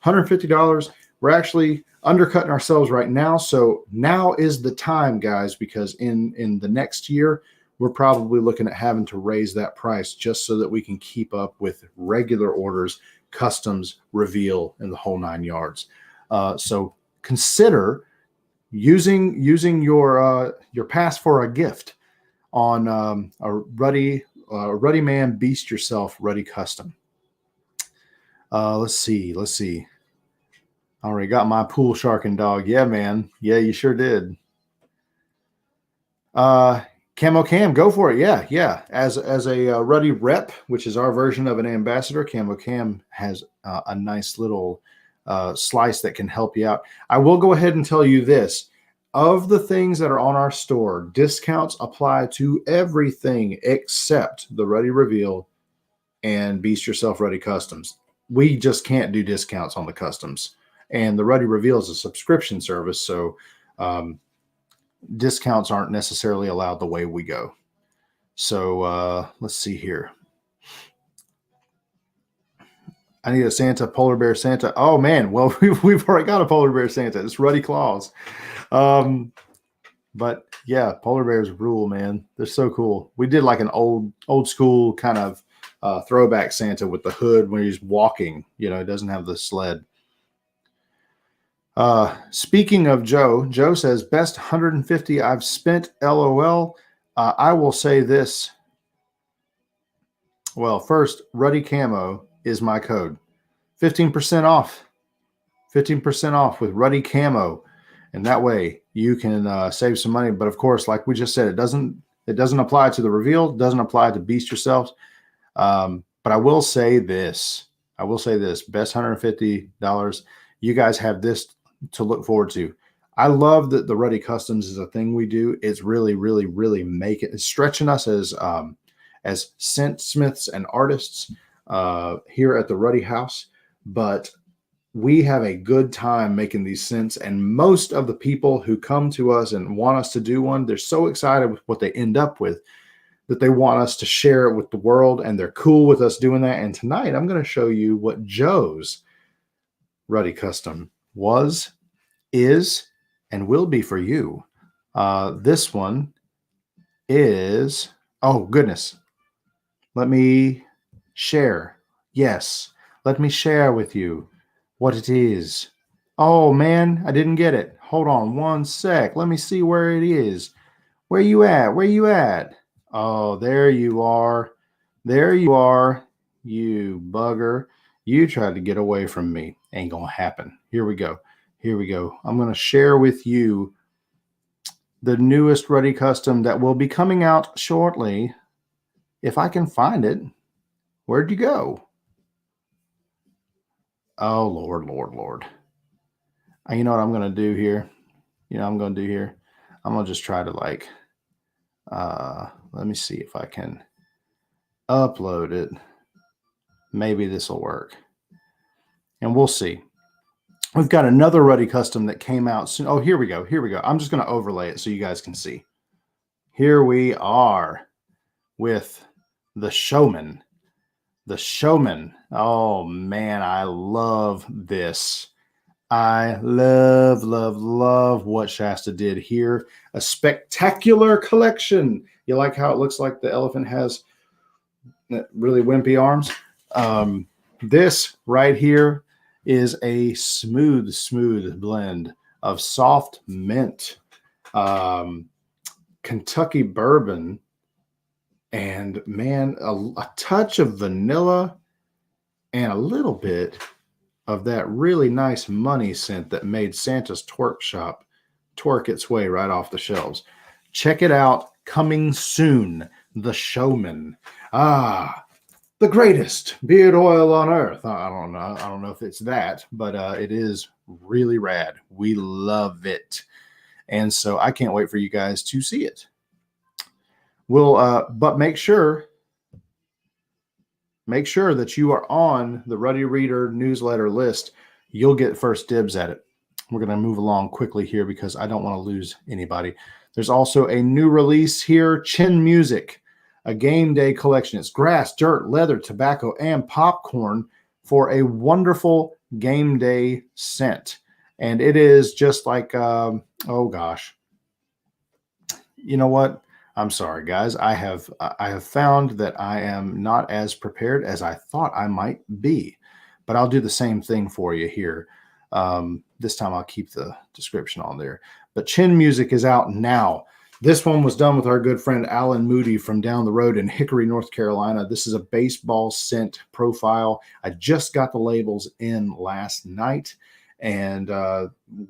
$150. We're actually undercutting ourselves right now. So now is the time, guys, because in the next year, we're probably looking at having to raise that price just so that we can keep up with regular orders, customs, reveal, and the whole 9 yards. So consider using your pass for a gift on a Ruddy Man Beast Yourself Ruddy Custom. Let's see. I already got my pool sharking dog. Yeah, man. Yeah, you sure did. Camo Cam, go for it. Yeah. As a Ruddy rep, which is our version of an ambassador, Camo Cam has a nice little slice that can help you out. I will go ahead and tell you this. Of the things that are on our store, discounts apply to everything except the Ruddy Reveal and Beast Yourself Ruddy Customs. We just can't do discounts on the customs. And the Ruddy Reveal is a subscription service, so discounts aren't necessarily allowed the way we go. So let's see here. I need a Santa, polar bear Santa. Oh, man. Well, we've already got a polar bear Santa. It's Ruddy Claus. But yeah, polar bears rule, man. They're so cool. We did like an old school kind of throwback Santa with the hood when he's walking. You know, it doesn't have the sled. Speaking of Joe says, best 150 I've spent, LOL. I will say this. Well, first, Ruddy Camo is my code. 15% off. 15% off with Ruddy Camo. And that way you can save some money. But of course, like we just said, it doesn't apply to the reveal. It doesn't apply to Beast Yourselves. But I will say this. Best $150. You guys have this to look forward to. I love that the Ruddy Customs is a thing we do. It's really, really, really it's stretching us as scent smiths and artists here at the Ruddy House. But we have a good time making these scents, and most of the people who come to us and want us to do one, they're so excited with what they end up with that they want us to share it with the world, and they're cool with us doing that. And tonight I'm going to show you what Joe's Ruddy Custom was, is, and will be for you. This one is, oh goodness, let me share. Yes, let me share with you what it is. Oh man, I didn't get it. Hold on one sec. Let me see where it is. Where you at? Oh, there you are. You bugger. You tried to get away from me. Ain't gonna happen. Here we go. I'm gonna share with you the newest Ruddy Custom that will be coming out shortly. If I can find it. Where'd you go? Oh, Lord. You know what I'm going to do here? I'm going to just try to let me see if I can upload it. Maybe this will work. And we'll see. We've got another Ruddy Custom that came out soon. Oh, here we go. I'm just going to overlay it so you guys can see. Here we are with the Showman. Oh man, I love this. I love what Shasta did here. A spectacular collection. You like how it looks like the elephant has really wimpy arms? This right here is a smooth blend of soft mint, Kentucky bourbon, and man, a touch of vanilla and a little bit of that really nice money scent that made Santa's twerk shop twerk its way right off the shelves. Check it out. Coming soon, the Showman. The greatest beard oil on earth. I don't know if it's that, but it is really rad. We love it. And so I can't wait for you guys to see it. But make sure that you are on the Ruddy Reader newsletter list. You'll get first dibs at it. We're going to move along quickly here because I don't want to lose anybody. There's also a new release here, Chin Music, a game day collection. It's grass, dirt, leather, tobacco, and popcorn for a wonderful game day scent. And it is just like, oh gosh. You know what? I'm sorry, guys. I have found that I am not as prepared as I thought I might be, but I'll do the same thing for you here. This time I'll keep the description on there. But Chin Music is out now. This one was done with our good friend Alan Moody from down the road in Hickory, North Carolina. This is a baseball scent profile. I just got the labels in last night, and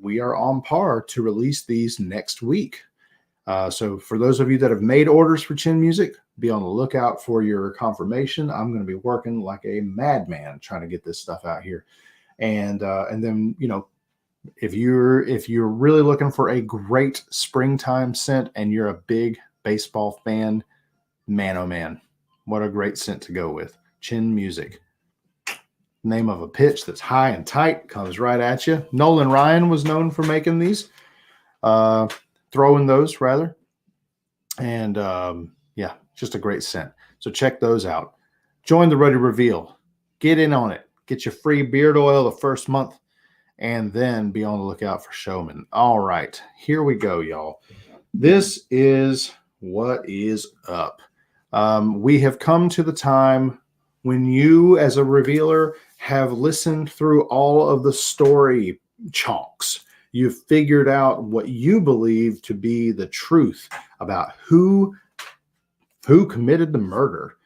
we are on par to release these next week. So for those of you that have made orders for Chin Music, be on the lookout for your confirmation. I'm going to be working like a madman trying to get this stuff out here. And then, you know, if you're really looking for a great springtime scent and you're a big baseball fan, man, oh man, what a great scent to go with. Chin Music. Name of a pitch that's high and tight, comes right at you. Nolan Ryan was known for making these, throwing those rather. And yeah, just a great scent. So check those out. Join the Ruddy Reveal. Get in on it. Get your free beard oil the first month, and then be on the lookout for Showman. All right, here we go, y'all. This is what is up. We have come to the time when you, as a revealer, have listened through all of the story chunks. You've figured out what you believe to be the truth about who committed the murder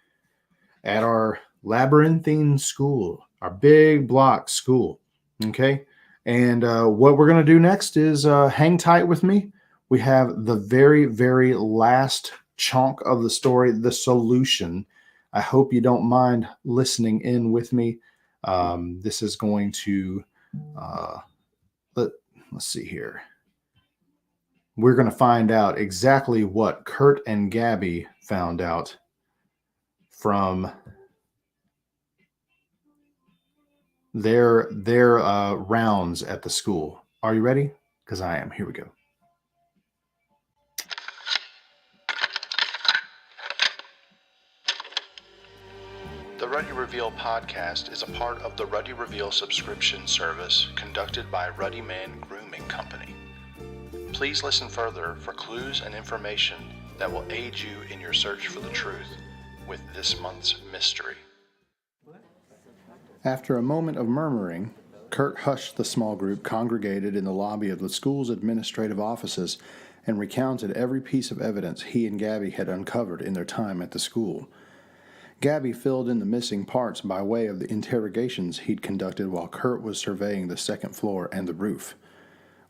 at our labyrinthine school, our big block school. Okay. And what we're going to do next is hang tight with me. We have the very, very last chunk of the story, the solution. I hope you don't mind listening in with me. This is going to, let's see here. We're going to find out exactly what Kurt and Gabby found out from their rounds at the school. Are you ready? Because I am. Here we go. The Ruddy Reveal podcast is a part of the Ruddy Reveal subscription service conducted by Ruddy Man Grooming Company. Please listen further for clues and information that will aid you in your search for the truth with this month's mystery. After a moment of murmuring, Kurt hushed the small group congregated in the lobby of the school's administrative offices and recounted every piece of evidence he and Gabby had uncovered in their time at the school. Gabby filled in the missing parts by way of the interrogations he'd conducted while Kurt was surveying the second floor and the roof.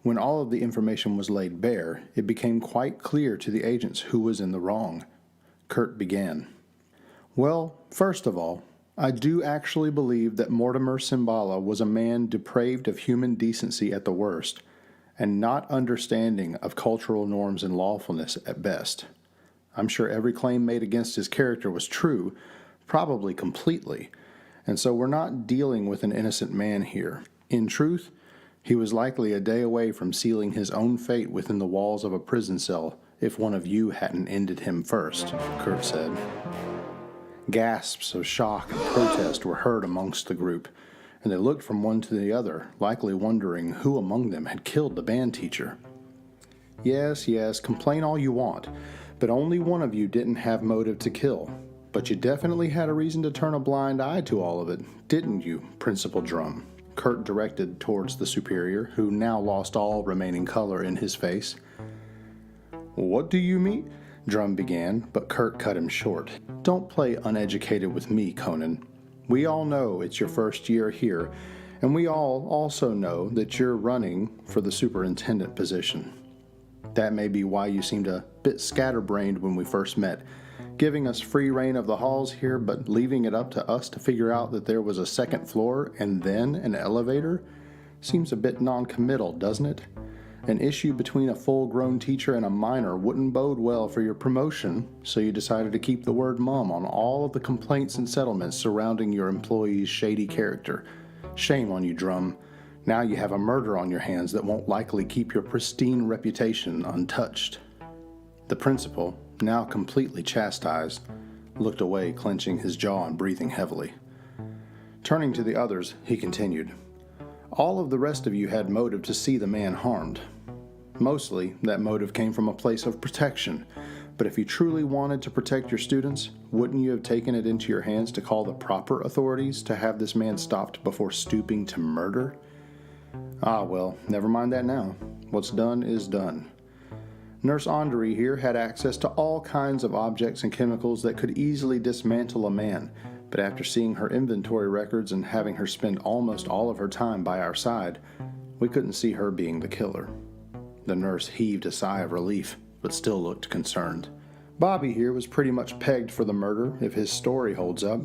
When all of the information was laid bare, it became quite clear to the agents who was in the wrong. Kurt began. Well, first of all, I do actually believe that Mortimer Cimbala was a man depraved of human decency at the worst, and not understanding of cultural norms and lawfulness at best. I'm sure every claim made against his character was true, probably completely, and so we're not dealing with an innocent man here. In truth, he was likely a day away from sealing his own fate within the walls of a prison cell if one of you hadn't ended him first, Kurt said. Gasps of shock and protest were heard amongst the group, and they looked from one to the other, likely wondering who among them had killed the band teacher. Yes, complain all you want, but only one of you didn't have motive to kill. But you definitely had a reason to turn a blind eye to all of it, didn't you, Principal Drum? Kurt directed towards the superior, who now lost all remaining color in his face. What do you mean? Drum began, but Kurt cut him short. Don't play uneducated with me, Conan. We all know it's your first year here, and we all also know that you're running for the superintendent position. That may be why you seemed a bit scatterbrained when we first met, giving us free rein of the halls here, but leaving it up to us to figure out that there was a second floor and then an elevator seems a bit non-committal, doesn't it? An issue between a full-grown teacher and a minor wouldn't bode well for your promotion, so you decided to keep the word mum on all of the complaints and settlements surrounding your employee's shady character. Shame on you, Drum. Now you have a murder on your hands that won't likely keep your pristine reputation untouched. The principal, now completely chastised, looked away, clenching his jaw and breathing heavily. Turning to the others, he continued, "All of the rest of you had motive to see the man harmed. Mostly, that motive came from a place of protection, but if you truly wanted to protect your students, wouldn't you have taken it into your hands to call the proper authorities to have this man stopped before stooping to murder? Ah, well, never mind that now. What's done is done. Nurse Andre here had access to all kinds of objects and chemicals that could easily dismantle a man, but after seeing her inventory records and having her spend almost all of her time by our side, we couldn't see her being the killer." The nurse heaved a sigh of relief, but still looked concerned. "Bobby here was pretty much pegged for the murder, if his story holds up.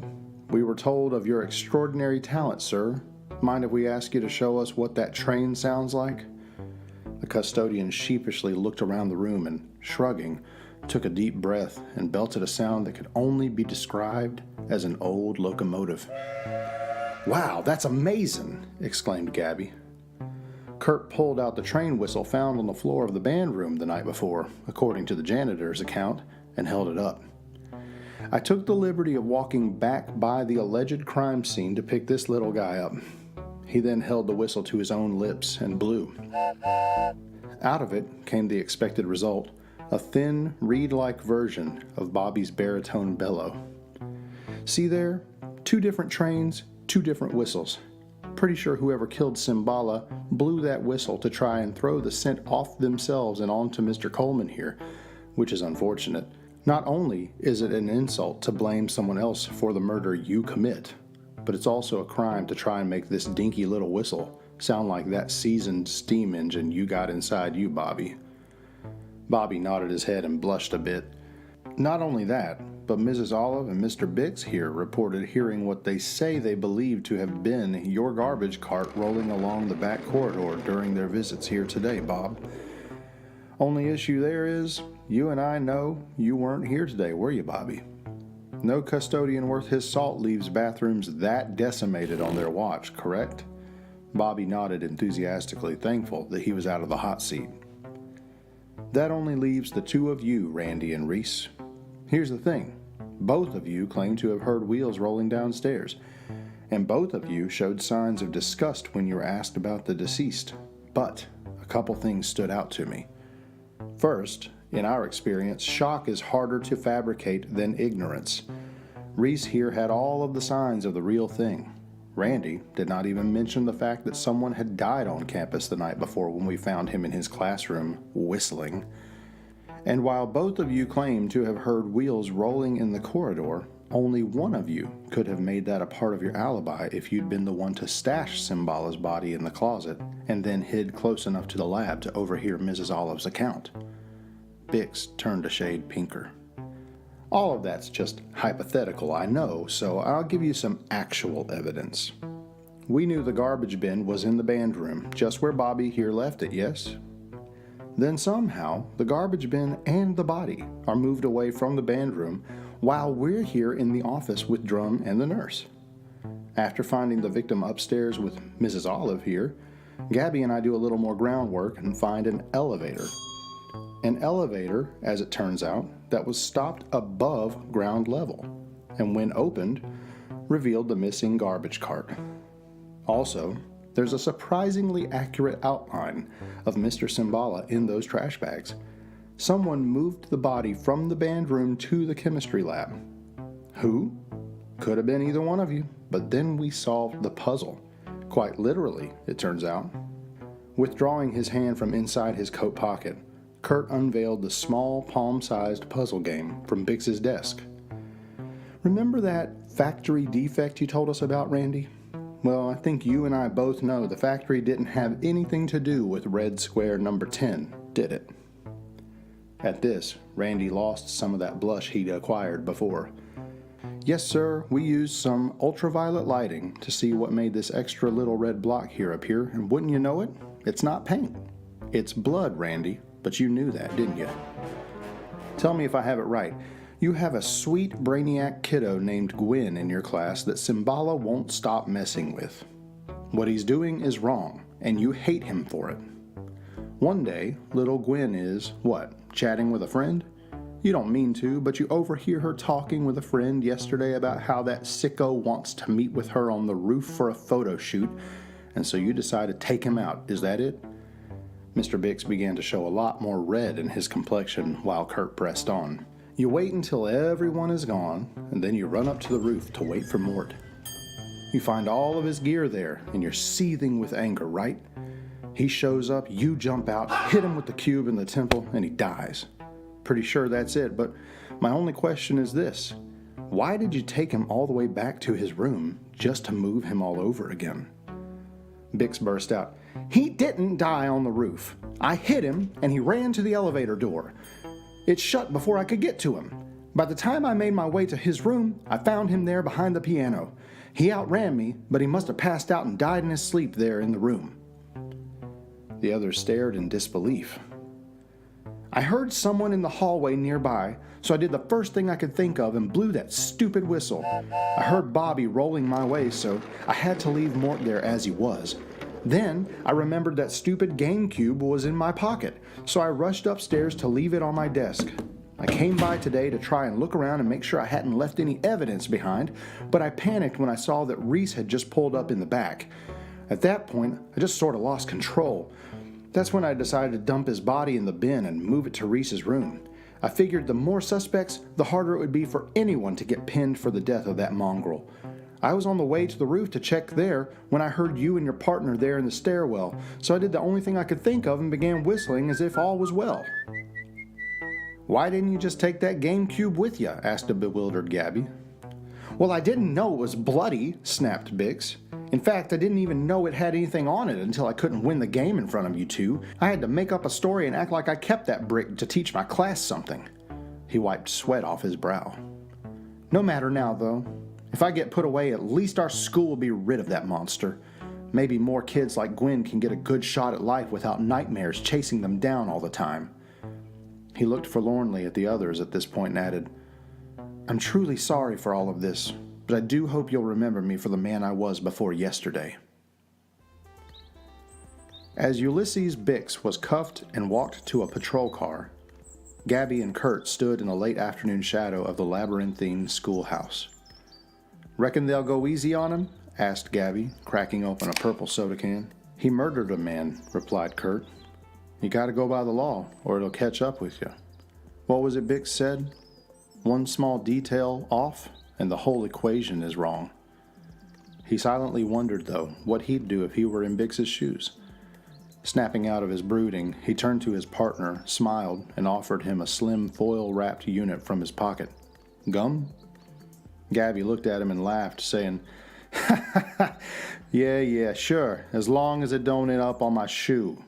We were told of your extraordinary talent, sir. Mind if we ask you to show us what that train sounds like?" The custodian sheepishly looked around the room and, shrugging, took a deep breath and belted a sound that could only be described as an old locomotive. "Wow, that's amazing!" exclaimed Gabby. Kurt pulled out the train whistle found on the floor of the band room the night before, according to the janitor's account, and held it up. "I took the liberty of walking back by the alleged crime scene to pick this little guy up." He then held the whistle to his own lips and blew. Out of it came the expected result, a thin, reed-like version of Bobby's baritone bellow. "See there? 2 different trains, 2 different whistles. Pretty sure whoever killed Simbala blew that whistle to try and throw the scent off themselves and onto Mr. Coleman here, which is unfortunate. Not only is it an insult to blame someone else for the murder you commit, but it's also a crime to try and make this dinky little whistle sound like that seasoned steam engine you got inside you, Bobby." Bobby nodded his head and blushed a bit. "Not only that, but Mrs. Olive and Mr. Bix here reported hearing what they say they believe to have been your garbage cart rolling along the back corridor during their visits here today, Bob. Only issue there is, you and I know you weren't here today, were you, Bobby? No custodian worth his salt leaves bathrooms that decimated on their watch, correct?" Bobby nodded enthusiastically, thankful that he was out of the hot seat. "That only leaves the 2 of you, Randy and Reese. Here's the thing. Both of you claim to have heard wheels rolling downstairs, and both of you showed signs of disgust when you were asked about the deceased. But a couple things stood out to me. First, in our experience, shock is harder to fabricate than ignorance. Reese here had all of the signs of the real thing. Randy did not even mention the fact that someone had died on campus the night before when we found him in his classroom, whistling. And while both of you claim to have heard wheels rolling in the corridor, only one of you could have made that a part of your alibi if you'd been the one to stash Simbala's body in the closet and then hid close enough to the lab to overhear Mrs. Olive's account." Bix turned a shade pinker. "All of that's just hypothetical, I know, so I'll give you some actual evidence. We knew the garbage bin was in the band room, just where Bobby here left it, yes? Then somehow, the garbage bin and the body are moved away from the band room while we're here in the office with Drum and the nurse. After finding the victim upstairs with Mrs. Olive here, Gabby and I do a little more groundwork and find an elevator. An elevator, as it turns out, that was stopped above ground level, and when opened, revealed the missing garbage cart. Also, there's a surprisingly accurate outline of Mr. Simbala in those trash bags. Someone moved the body from the band room to the chemistry lab. Who? Could have been either one of you, but then we solved the puzzle. Quite literally, it turns out. Withdrawing his hand from inside his coat pocket, Kurt unveiled the small palm-sized puzzle game from Bix's desk. Remember that factory defect you told us about, Randy? Well, I think you and I both know the factory didn't have anything to do with red square number 10, did it? At this, Randy lost some of that blush he'd acquired before. Yes, sir, we used some ultraviolet lighting to see what made this extra little red block here appear, and wouldn't you know it, it's not paint. It's blood, Randy, but you knew that, didn't you? Tell me if I have it right. You have a sweet brainiac kiddo named Gwyn in your class that Simbala won't stop messing with. What he's doing is wrong, and you hate him for it. One day, little Gwyn is, what, chatting with a friend? You don't mean to, but you overhear her talking with a friend yesterday about how that sicko wants to meet with her on the roof for a photo shoot, and so you decide to take him out. Is that it? Mr. Bix began to show a lot more red in his complexion while Kurt pressed on. You wait until everyone is gone, and then you run up to the roof to wait for Mort. You find all of his gear there, and you're seething with anger, right? He shows up, you jump out, hit him with the cube in the temple, and he dies. Pretty sure that's it, but my only question is this. Why did you take him all the way back to his room just to move him all over again? Bix burst out. He didn't die on the roof. I hit him, and he ran to the elevator door. It shut before I could get to him. By the time I made my way to his room, I found him there behind the piano. He outran me, but he must have passed out and died in his sleep there in the room. The others stared in disbelief. I heard someone in the hallway nearby, so I did the first thing I could think of and blew that stupid whistle. I heard Bobby rolling my way, so I had to leave Mort there as he was. Then I remembered that stupid GameCube was in my pocket, so I rushed upstairs to leave it on my desk. I came by today to try and look around and make sure I hadn't left any evidence behind, but I panicked when I saw that Reese had just pulled up in the back. At that point, I just sort of lost control. That's when I decided to dump his body in the bin and move it to Reese's room. I figured the more suspects, the harder it would be for anyone to get pinned for the death of that mongrel. I was on the way to the roof to check there when I heard you and your partner there in the stairwell, so I did the only thing I could think of and began whistling as if all was well. Why didn't you just take that GameCube with you? Asked a bewildered Gabby. Well, I didn't know it was bloody, snapped Bix. In fact, I didn't even know it had anything on it until I couldn't win the game in front of you two. I had to make up a story and act like I kept that brick to teach my class something. He wiped sweat off his brow. No matter now, though. If I get put away, at least our school will be rid of that monster. Maybe more kids like Gwen can get a good shot at life without nightmares chasing them down all the time. He looked forlornly at the others at this point and added, I'm truly sorry for all of this, but I do hope you'll remember me for the man I was before yesterday. As Ulysses Bix was cuffed and walked to a patrol car, Gabby and Kurt stood in the late afternoon shadow of the labyrinthine schoolhouse. Reckon they'll go easy on him? Asked Gabby, cracking open a purple soda can. He murdered a man, replied Kurt. You gotta go by the law, or it'll catch up with you. What was it Bix said? One small detail off, and the whole equation is wrong. He silently wondered, though, what he'd do if he were in Bix's shoes. Snapping out of his brooding, he turned to his partner, smiled, and offered him a slim foil-wrapped unit from his pocket. Gum? Gabby looked at him and laughed, saying, Yeah, sure, as long as it don't end up on my shoe.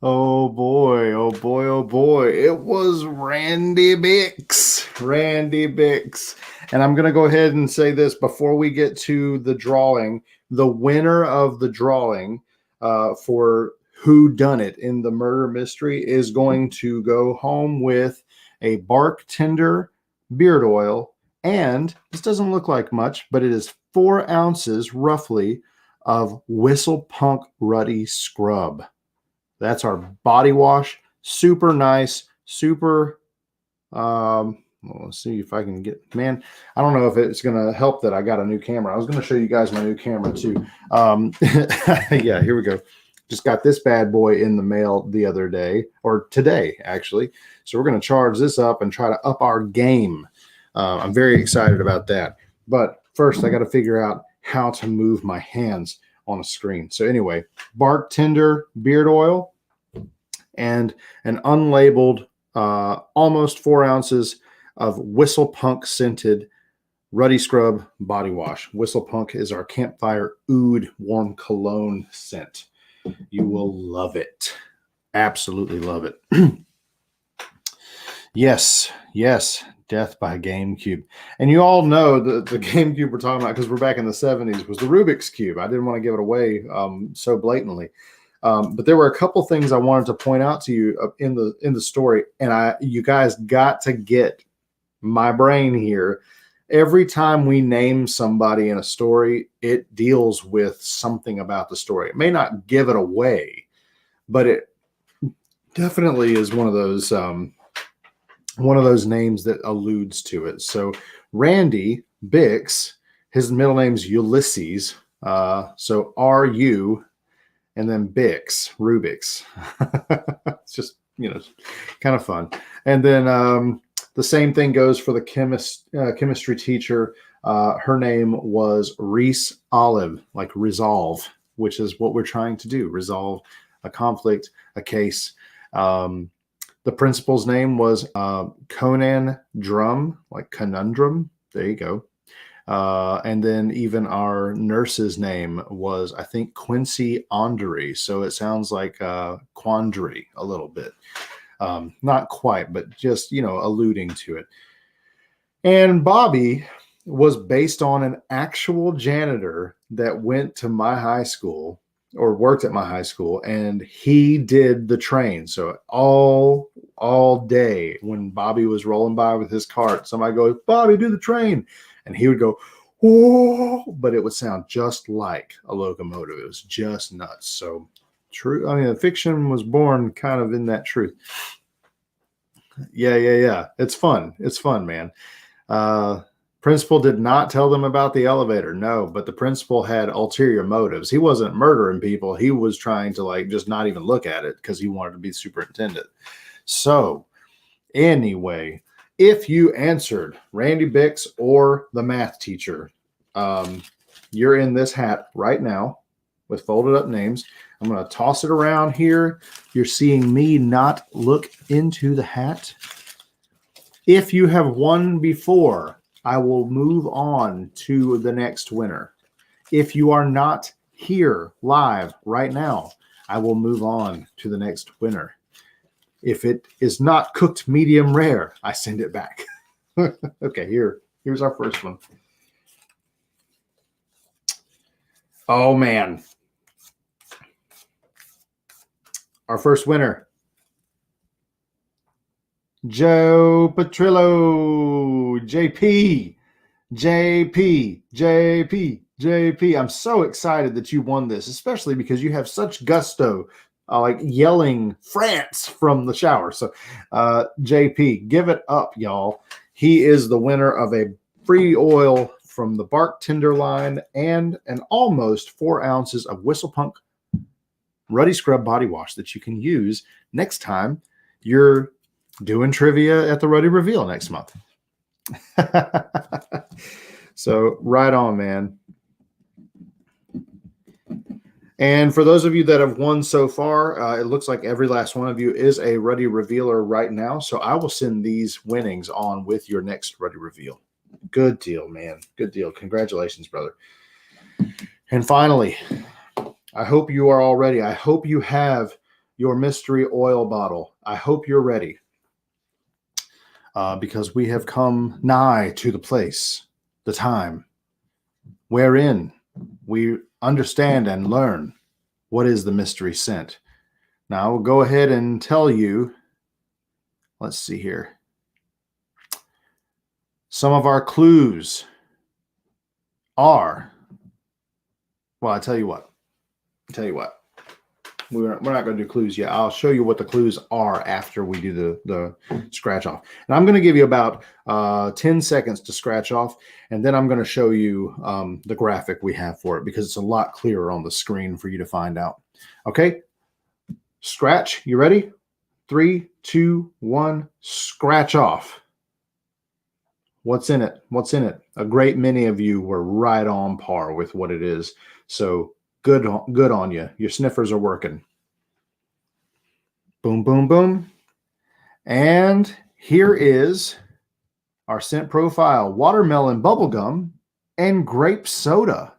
Oh boy, oh boy, oh boy. It was Randy Bix. Randy Bix. And I'm going to go ahead and say this before we get to the drawing. The winner of the drawing for Who Done It in the murder mystery is going to go home with a bark tender beard oil. And this doesn't look like much, but it is 4 ounces roughly of Whistle Punk Ruddy Scrub. That's our body wash. Super nice. Super. Let's see if I can get. Man, I don't know if it's going to help that I got a new camera. I was going to show you guys my new camera too. Yeah, here we go. Just got this bad boy in the mail the other day, or today actually. So we're going to charge this up and try to up our game. I'm very excited about that. But first, I got to figure out how to move my hands on a screen. So anyway, bark tender beard oil and an unlabeled almost 4 ounces of Whistle Punk scented Ruddy Scrub body wash. Whistle Punk is our campfire oud warm cologne scent. You will love it. Absolutely love it. Yes, Death by GameCube. And you all know the GameCube we're talking about, because we're back in the 70s, was the Rubik's Cube. I didn't want to give it away so blatantly. But there were a couple things I wanted to point out to you in the story, and you guys got to get my brain here. Every time we name somebody in a story, it deals with something about the story. It may not give it away, but it definitely is one of those names that alludes to it. So Randy Bix, his middle name's Ulysses. So R-U and then Bix, Rubik's. It's just, kind of fun. And then the same thing goes for the chemistry teacher. Her name was Reese Olive, like resolve, which is what we're trying to do, resolve a conflict, a case. The principal's name was Conan Drum, like conundrum. There you go. And then even our nurse's name was, I think, Quincy Ondery. So it sounds like quandary a little bit. Not quite, but just, alluding to it. And Bobby was based on an actual janitor that went to my high school or worked at my high school, and he did the train. So all day when Bobby was rolling by with his cart, somebody goes, "Bobby, do the train." And he would go, "Whoa," but it would sound just like a locomotive. It was just nuts. So true. I mean, the fiction was born kind of in that truth. Yeah. It's fun. It's fun, man. Principal did not tell them about the elevator. No, but the principal had ulterior motives. He wasn't murdering people. He was trying to just not even look at it because he wanted to be superintendent. So anyway, if you answered Randy Bix or the math teacher, you're in this hat right now with folded up names. I'm going to toss it around here. You're seeing me not look into the hat. If you have won before, I will move on to the next winner. If you are not here live right now, I will move on to the next winner. If it is not cooked medium rare, I send it back. Okay, here's our first one. Oh, man. Our first winner, Joe Petrillo, JP. I'm so excited that you won this, especially because you have such gusto, like yelling France from the shower. So, JP, give it up, y'all. He is the winner of a free oil from the Bartender line and an almost 4 ounces of Whistlepunk Ruddy Scrub body wash that you can use next time you're doing trivia at the Ruddy Reveal next month. So right on, man. And for those of you that have won so far, it looks like every last one of you is a Ruddy Revealer right now. So I will send these winnings on with your next Ruddy Reveal. Good deal, man. Good deal. Congratulations, brother. And finally, I hope you are all ready. I hope you have your mystery oil bottle. I hope you're ready. Because we have come nigh to the place, the time, wherein we understand and learn what is the mystery scent. Now, I will go ahead and tell you, let's see here. Some of our clues are, well, I tell you what. We're not going to do clues yet. I'll show you what the clues are after we do the scratch off. And I'm going to give you about 10 seconds to scratch off. And then I'm going to show you the graphic we have for it because it's a lot clearer on the screen for you to find out. Okay. Scratch. You ready? 3, 2, 1. Scratch off. What's in it? What's in it? A great many of you were right on par with what it is. So good on you. Your sniffers are working. Boom, boom, boom. And here is our scent profile. Watermelon bubblegum and grape soda.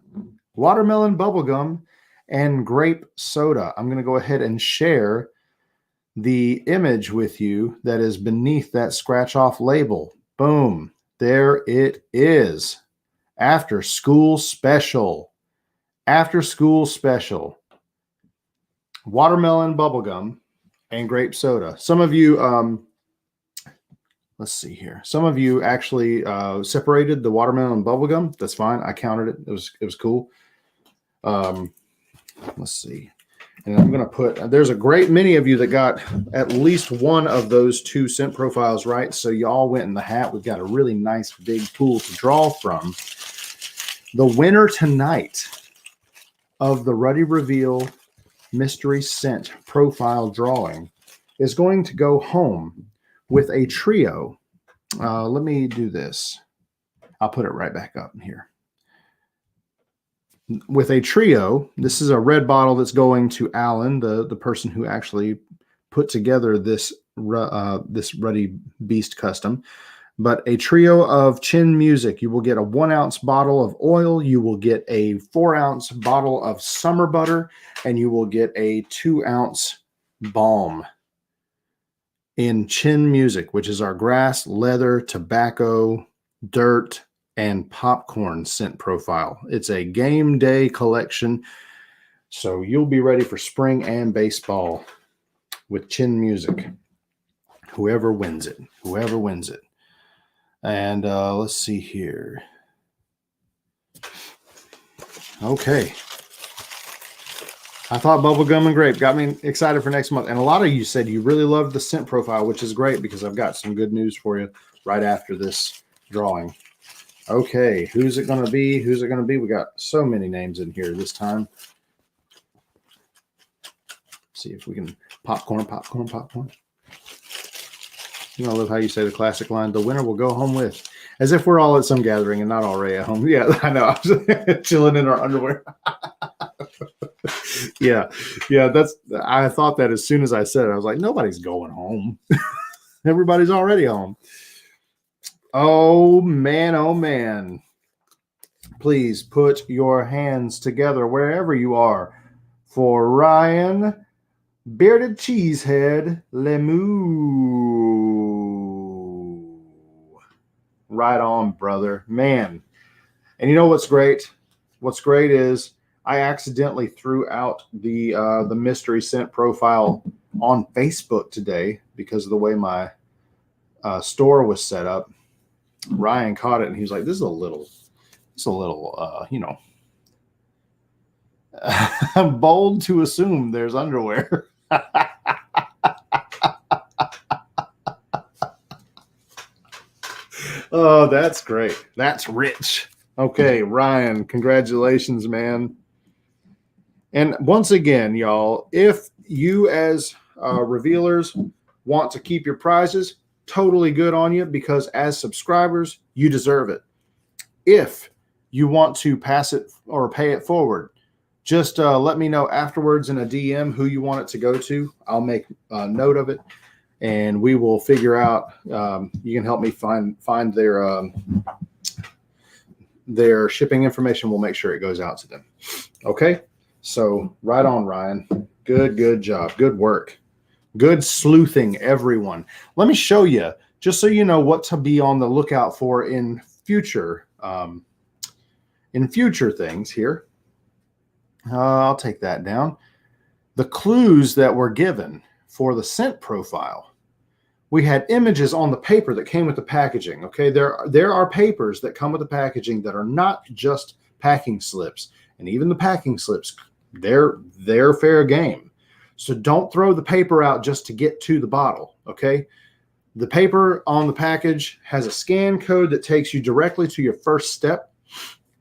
Watermelon bubblegum and grape soda. I'm going to go ahead and share the image with you that is beneath that scratch off label. Boom. There it is. After school special. After school special. Watermelon bubblegum and grape soda. Some of you, let's see here. Some of you actually separated the watermelon and bubblegum. That's fine. I counted it. It was cool. Let's see. And I'm going to put, there's a great many of you that got at least one of those 2 scent profiles right. So y'all went in the hat. We've got a really nice big pool to draw from. The winner tonight of the Ruddy Reveal mystery scent profile drawing is going to go home with a trio. Let me do this. I'll put it right back up here. With a trio, this is a red bottle that's going to Alan, the person who actually put together this Ruddy Beast custom. But a trio of Chin Music. You will get a 1-ounce bottle of oil. You will get a 4-ounce bottle of summer butter. And you will get a 2-ounce balm in Chin Music, which is our grass, leather, tobacco, dirt, and popcorn scent profile. It's a game day collection. So you'll be ready for spring and baseball with Chin Music. Whoever wins it. Whoever wins it. And let's see here. Okay. I thought bubblegum and grape got me excited for next month. And a lot of you said you really loved the scent profile, which is great because I've got some good news for you right after this drawing. Okay, who's it going to be? Who's it going to be? We got so many names in here this time. See if we can popcorn. You know, I love how you say the classic line, the winner will go home with, as if we're all at some gathering and not already at home. Yeah, I know. I was chilling in our underwear. Yeah. I thought that as soon as I said it, I was like, nobody's going home. Everybody's already home. Oh, man. Please put your hands together wherever you are for Ryan Bearded Cheesehead Lemu. Right on, brother. Man. And you know what's great? What's great is I accidentally threw out the mystery scent profile on Facebook today because of the way my store was set up. Ryan caught it and he was like, this is a little, I'm bold to assume there's underwear. Oh, that's great. That's rich. Okay, Ryan, congratulations, man. And once again, y'all, if you as revealers want to keep your prizes, totally good on you because as subscribers, you deserve it. If you want to pass it or pay it forward, just let me know afterwards in a DM who you want it to go to. I'll make a note of it, and we will figure out. You can help me find their shipping information. We'll make sure it goes out to them. Okay, so right on, Ryan. Good job. Good work. Good sleuthing, everyone. Let me show you, just so you know what to be on the lookout for in future things here. I'll take that down. The clues that were given for the scent profile. We had images on the paper that came with the packaging. Okay, there are papers that come with the packaging that are not just packing slips, and even the packing slips, they're fair game. So don't throw the paper out just to get to the bottle. Okay, the paper on the package has a scan code that takes you directly to your first step.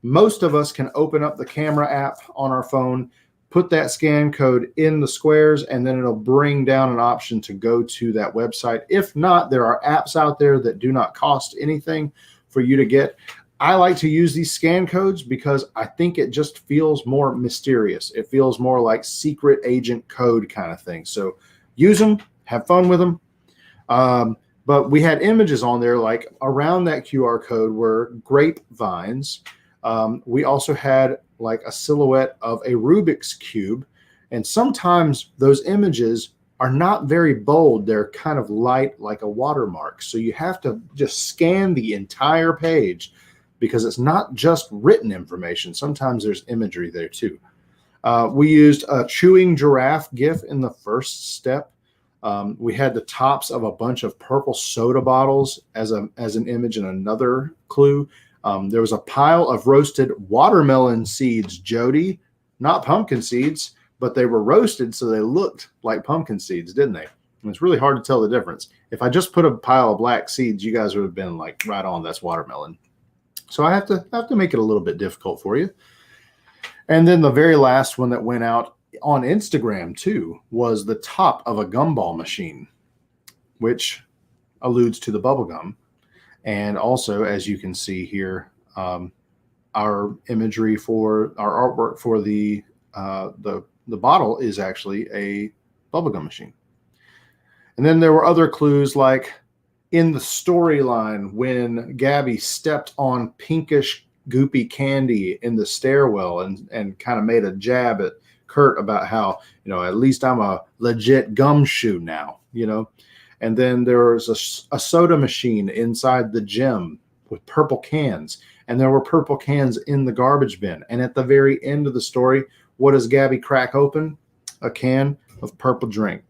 Most of us can open up the camera app on our phone, put that scan code in the squares, and then it'll bring down an option to go to that website. If not, there are apps out there that do not cost anything for you to get. I like to use these scan codes because I think it just feels more mysterious. It feels more like secret agent code kind of thing. So use them, have fun with them. But we had images on there, like around that QR code were grapevines. We also had like a silhouette of a Rubik's Cube. And sometimes those images are not very bold. They're kind of light, like a watermark. So you have to just scan the entire page because it's not just written information. Sometimes there's imagery there too. We used a chewing giraffe GIF in the first step. We had the tops of a bunch of purple soda bottles as an image and another clue. There was a pile of roasted watermelon seeds, Jody, not pumpkin seeds, but they were roasted, so they looked like pumpkin seeds, didn't they? And it's really hard to tell the difference. If I just put a pile of black seeds, you guys would have been like, right on, that's watermelon. So I have to make it a little bit difficult for you. And then the very last one that went out on Instagram too was the top of a gumball machine, which alludes to the bubble gum. And also, as you can see here, our imagery for our artwork for the bottle is actually a bubblegum machine. And then there were other clues, like in the storyline when Gabby stepped on pinkish goopy candy in the stairwell and kind of made a jab at Kurt about how, at least I'm a legit gumshoe now, And then there was a soda machine inside the gym with purple cans, and there were purple cans in the garbage bin. And at the very end of the story, what does Gabby crack open? A can of purple drink.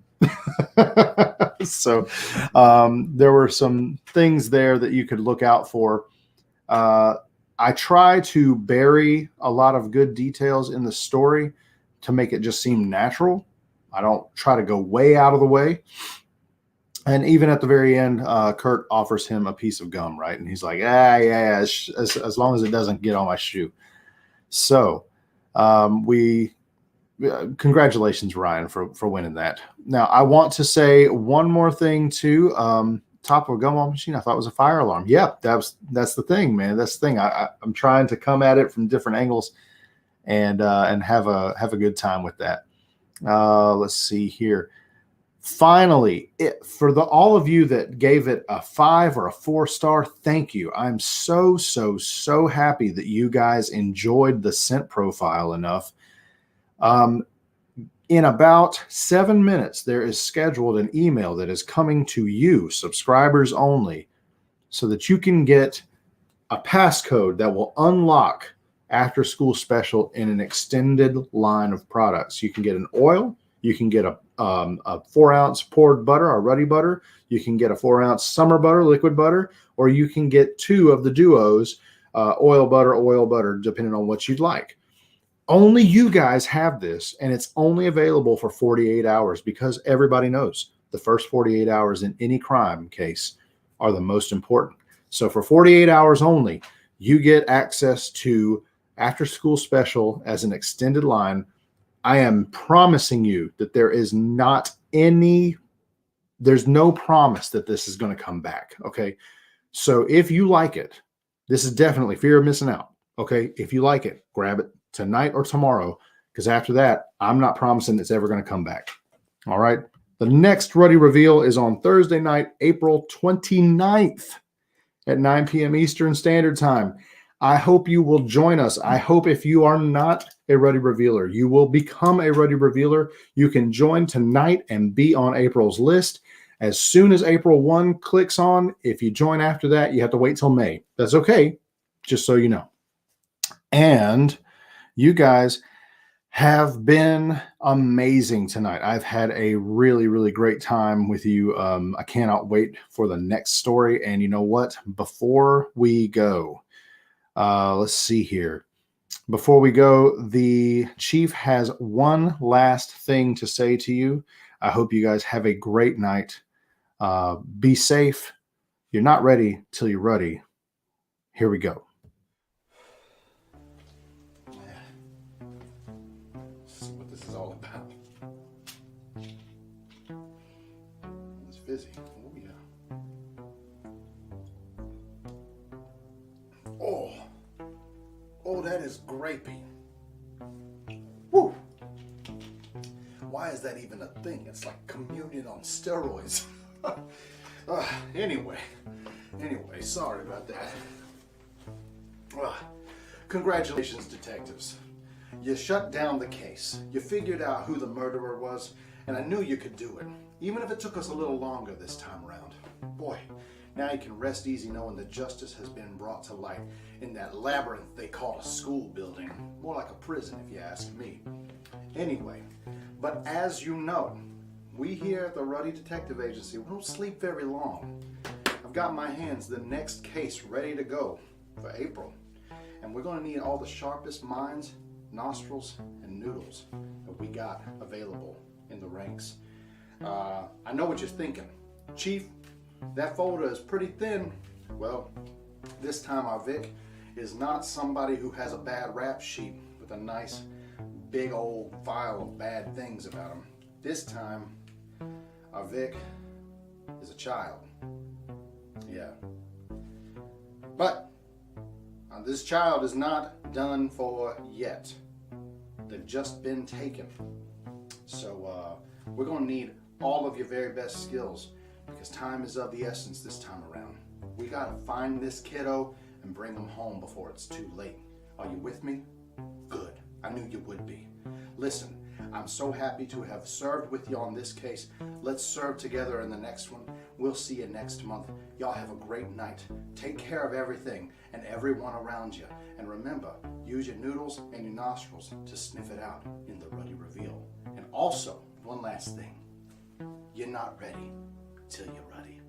So there were some things there that you could look out for. I try to bury a lot of good details in the story to make it just seem natural. I don't try to go way out of the way. And even at the very end, Kurt offers him a piece of gum, right? And he's like, yeah, as long as it doesn't get on my shoe. So congratulations, Ryan, for winning that. Now, I want to say one more thing too. Top of a gumball machine, I thought was a fire alarm. Yeah, that's the thing, man. That's the thing. I'm trying to come at it from different angles and have a good time with that. Let's see here. Finally, for all of you that gave it a 5 or a 4-star, thank you. I'm so happy that you guys enjoyed the scent profile enough. In about 7 minutes, there is scheduled an email that is coming to you, subscribers only, so that you can get a passcode that will unlock after school special in an extended line of products. You can get an oil, you can get a 4-ounce poured butter, a Ruddy butter, you can get a 4-ounce summer butter, liquid butter, or you can get 2 of the duos, oil butter, depending on what you'd like. Only you guys have this, and it's only available for 48 hours because everybody knows the first 48 hours in any crime case are the most important. So for 48 hours only, you get access to after school special as an extended line. I am promising you that there's no promise that this is going to come back. Okay. So if you like it, this is definitely fear of missing out. Okay. If you like it, grab it tonight or tomorrow, because after that, I'm not promising it's ever going to come back. All right. The next Ruddy reveal is on Thursday night, April 29th at 9 p.m. Eastern Standard Time. I hope you will join us. I hope if you are not a Ruddy revealer, you will become a Ruddy revealer. You can join tonight and be on April's list. As soon as April 1 clicks on, if you join after that, you have to wait till May. That's okay, just so you know. And you guys have been amazing tonight. I've had a really great time with you. I cannot wait for the next story. And you know what? Before we go, let's see here. Before we go, the chief has one last thing to say to you. I hope you guys have a great night. Be safe. You're not ready till you're Ruddy. Here we go. Fizzy. Oh, yeah. Oh, that is grapey. Woo! Why is that even a thing? It's like communion on steroids. Anyway, sorry about that. Congratulations, detectives. You shut down the case. You figured out who the murderer was, and I knew you could do it. even if it took us a little longer this time around. Boy, now you can rest easy knowing that justice has been brought to light in that labyrinth they call a school building. More like a prison if you ask me. Anyway, but as you know, we here at the Ruddy Detective Agency, we don't sleep very long. I've got in my hands the next case ready to go for April. And we're going to need all the sharpest minds, nostrils, and noodles that we got available in the ranks. I know what you're thinking. Chief, that folder is pretty thin. Well, this time our Vic is not somebody who has a bad rap sheet with a nice big old file of bad things about him. This time, our Vic is a child. Yeah. But this child is not done for yet. They've just been taken. So we're going to need all of your very best skills because time is of the essence this time around. We got to find this kiddo and bring him home before it's too late. Are you with me? Good. I knew you would be. Listen, I'm so happy to have served with you on this case. Let's serve together in the next one. We'll see you next month. Y'all have a great night. Take care of everything and everyone around you. And remember, use your noodles and your nostrils to sniff it out in the Ruddy reveal. And also, one last thing. You're not ready till you're Ruddy.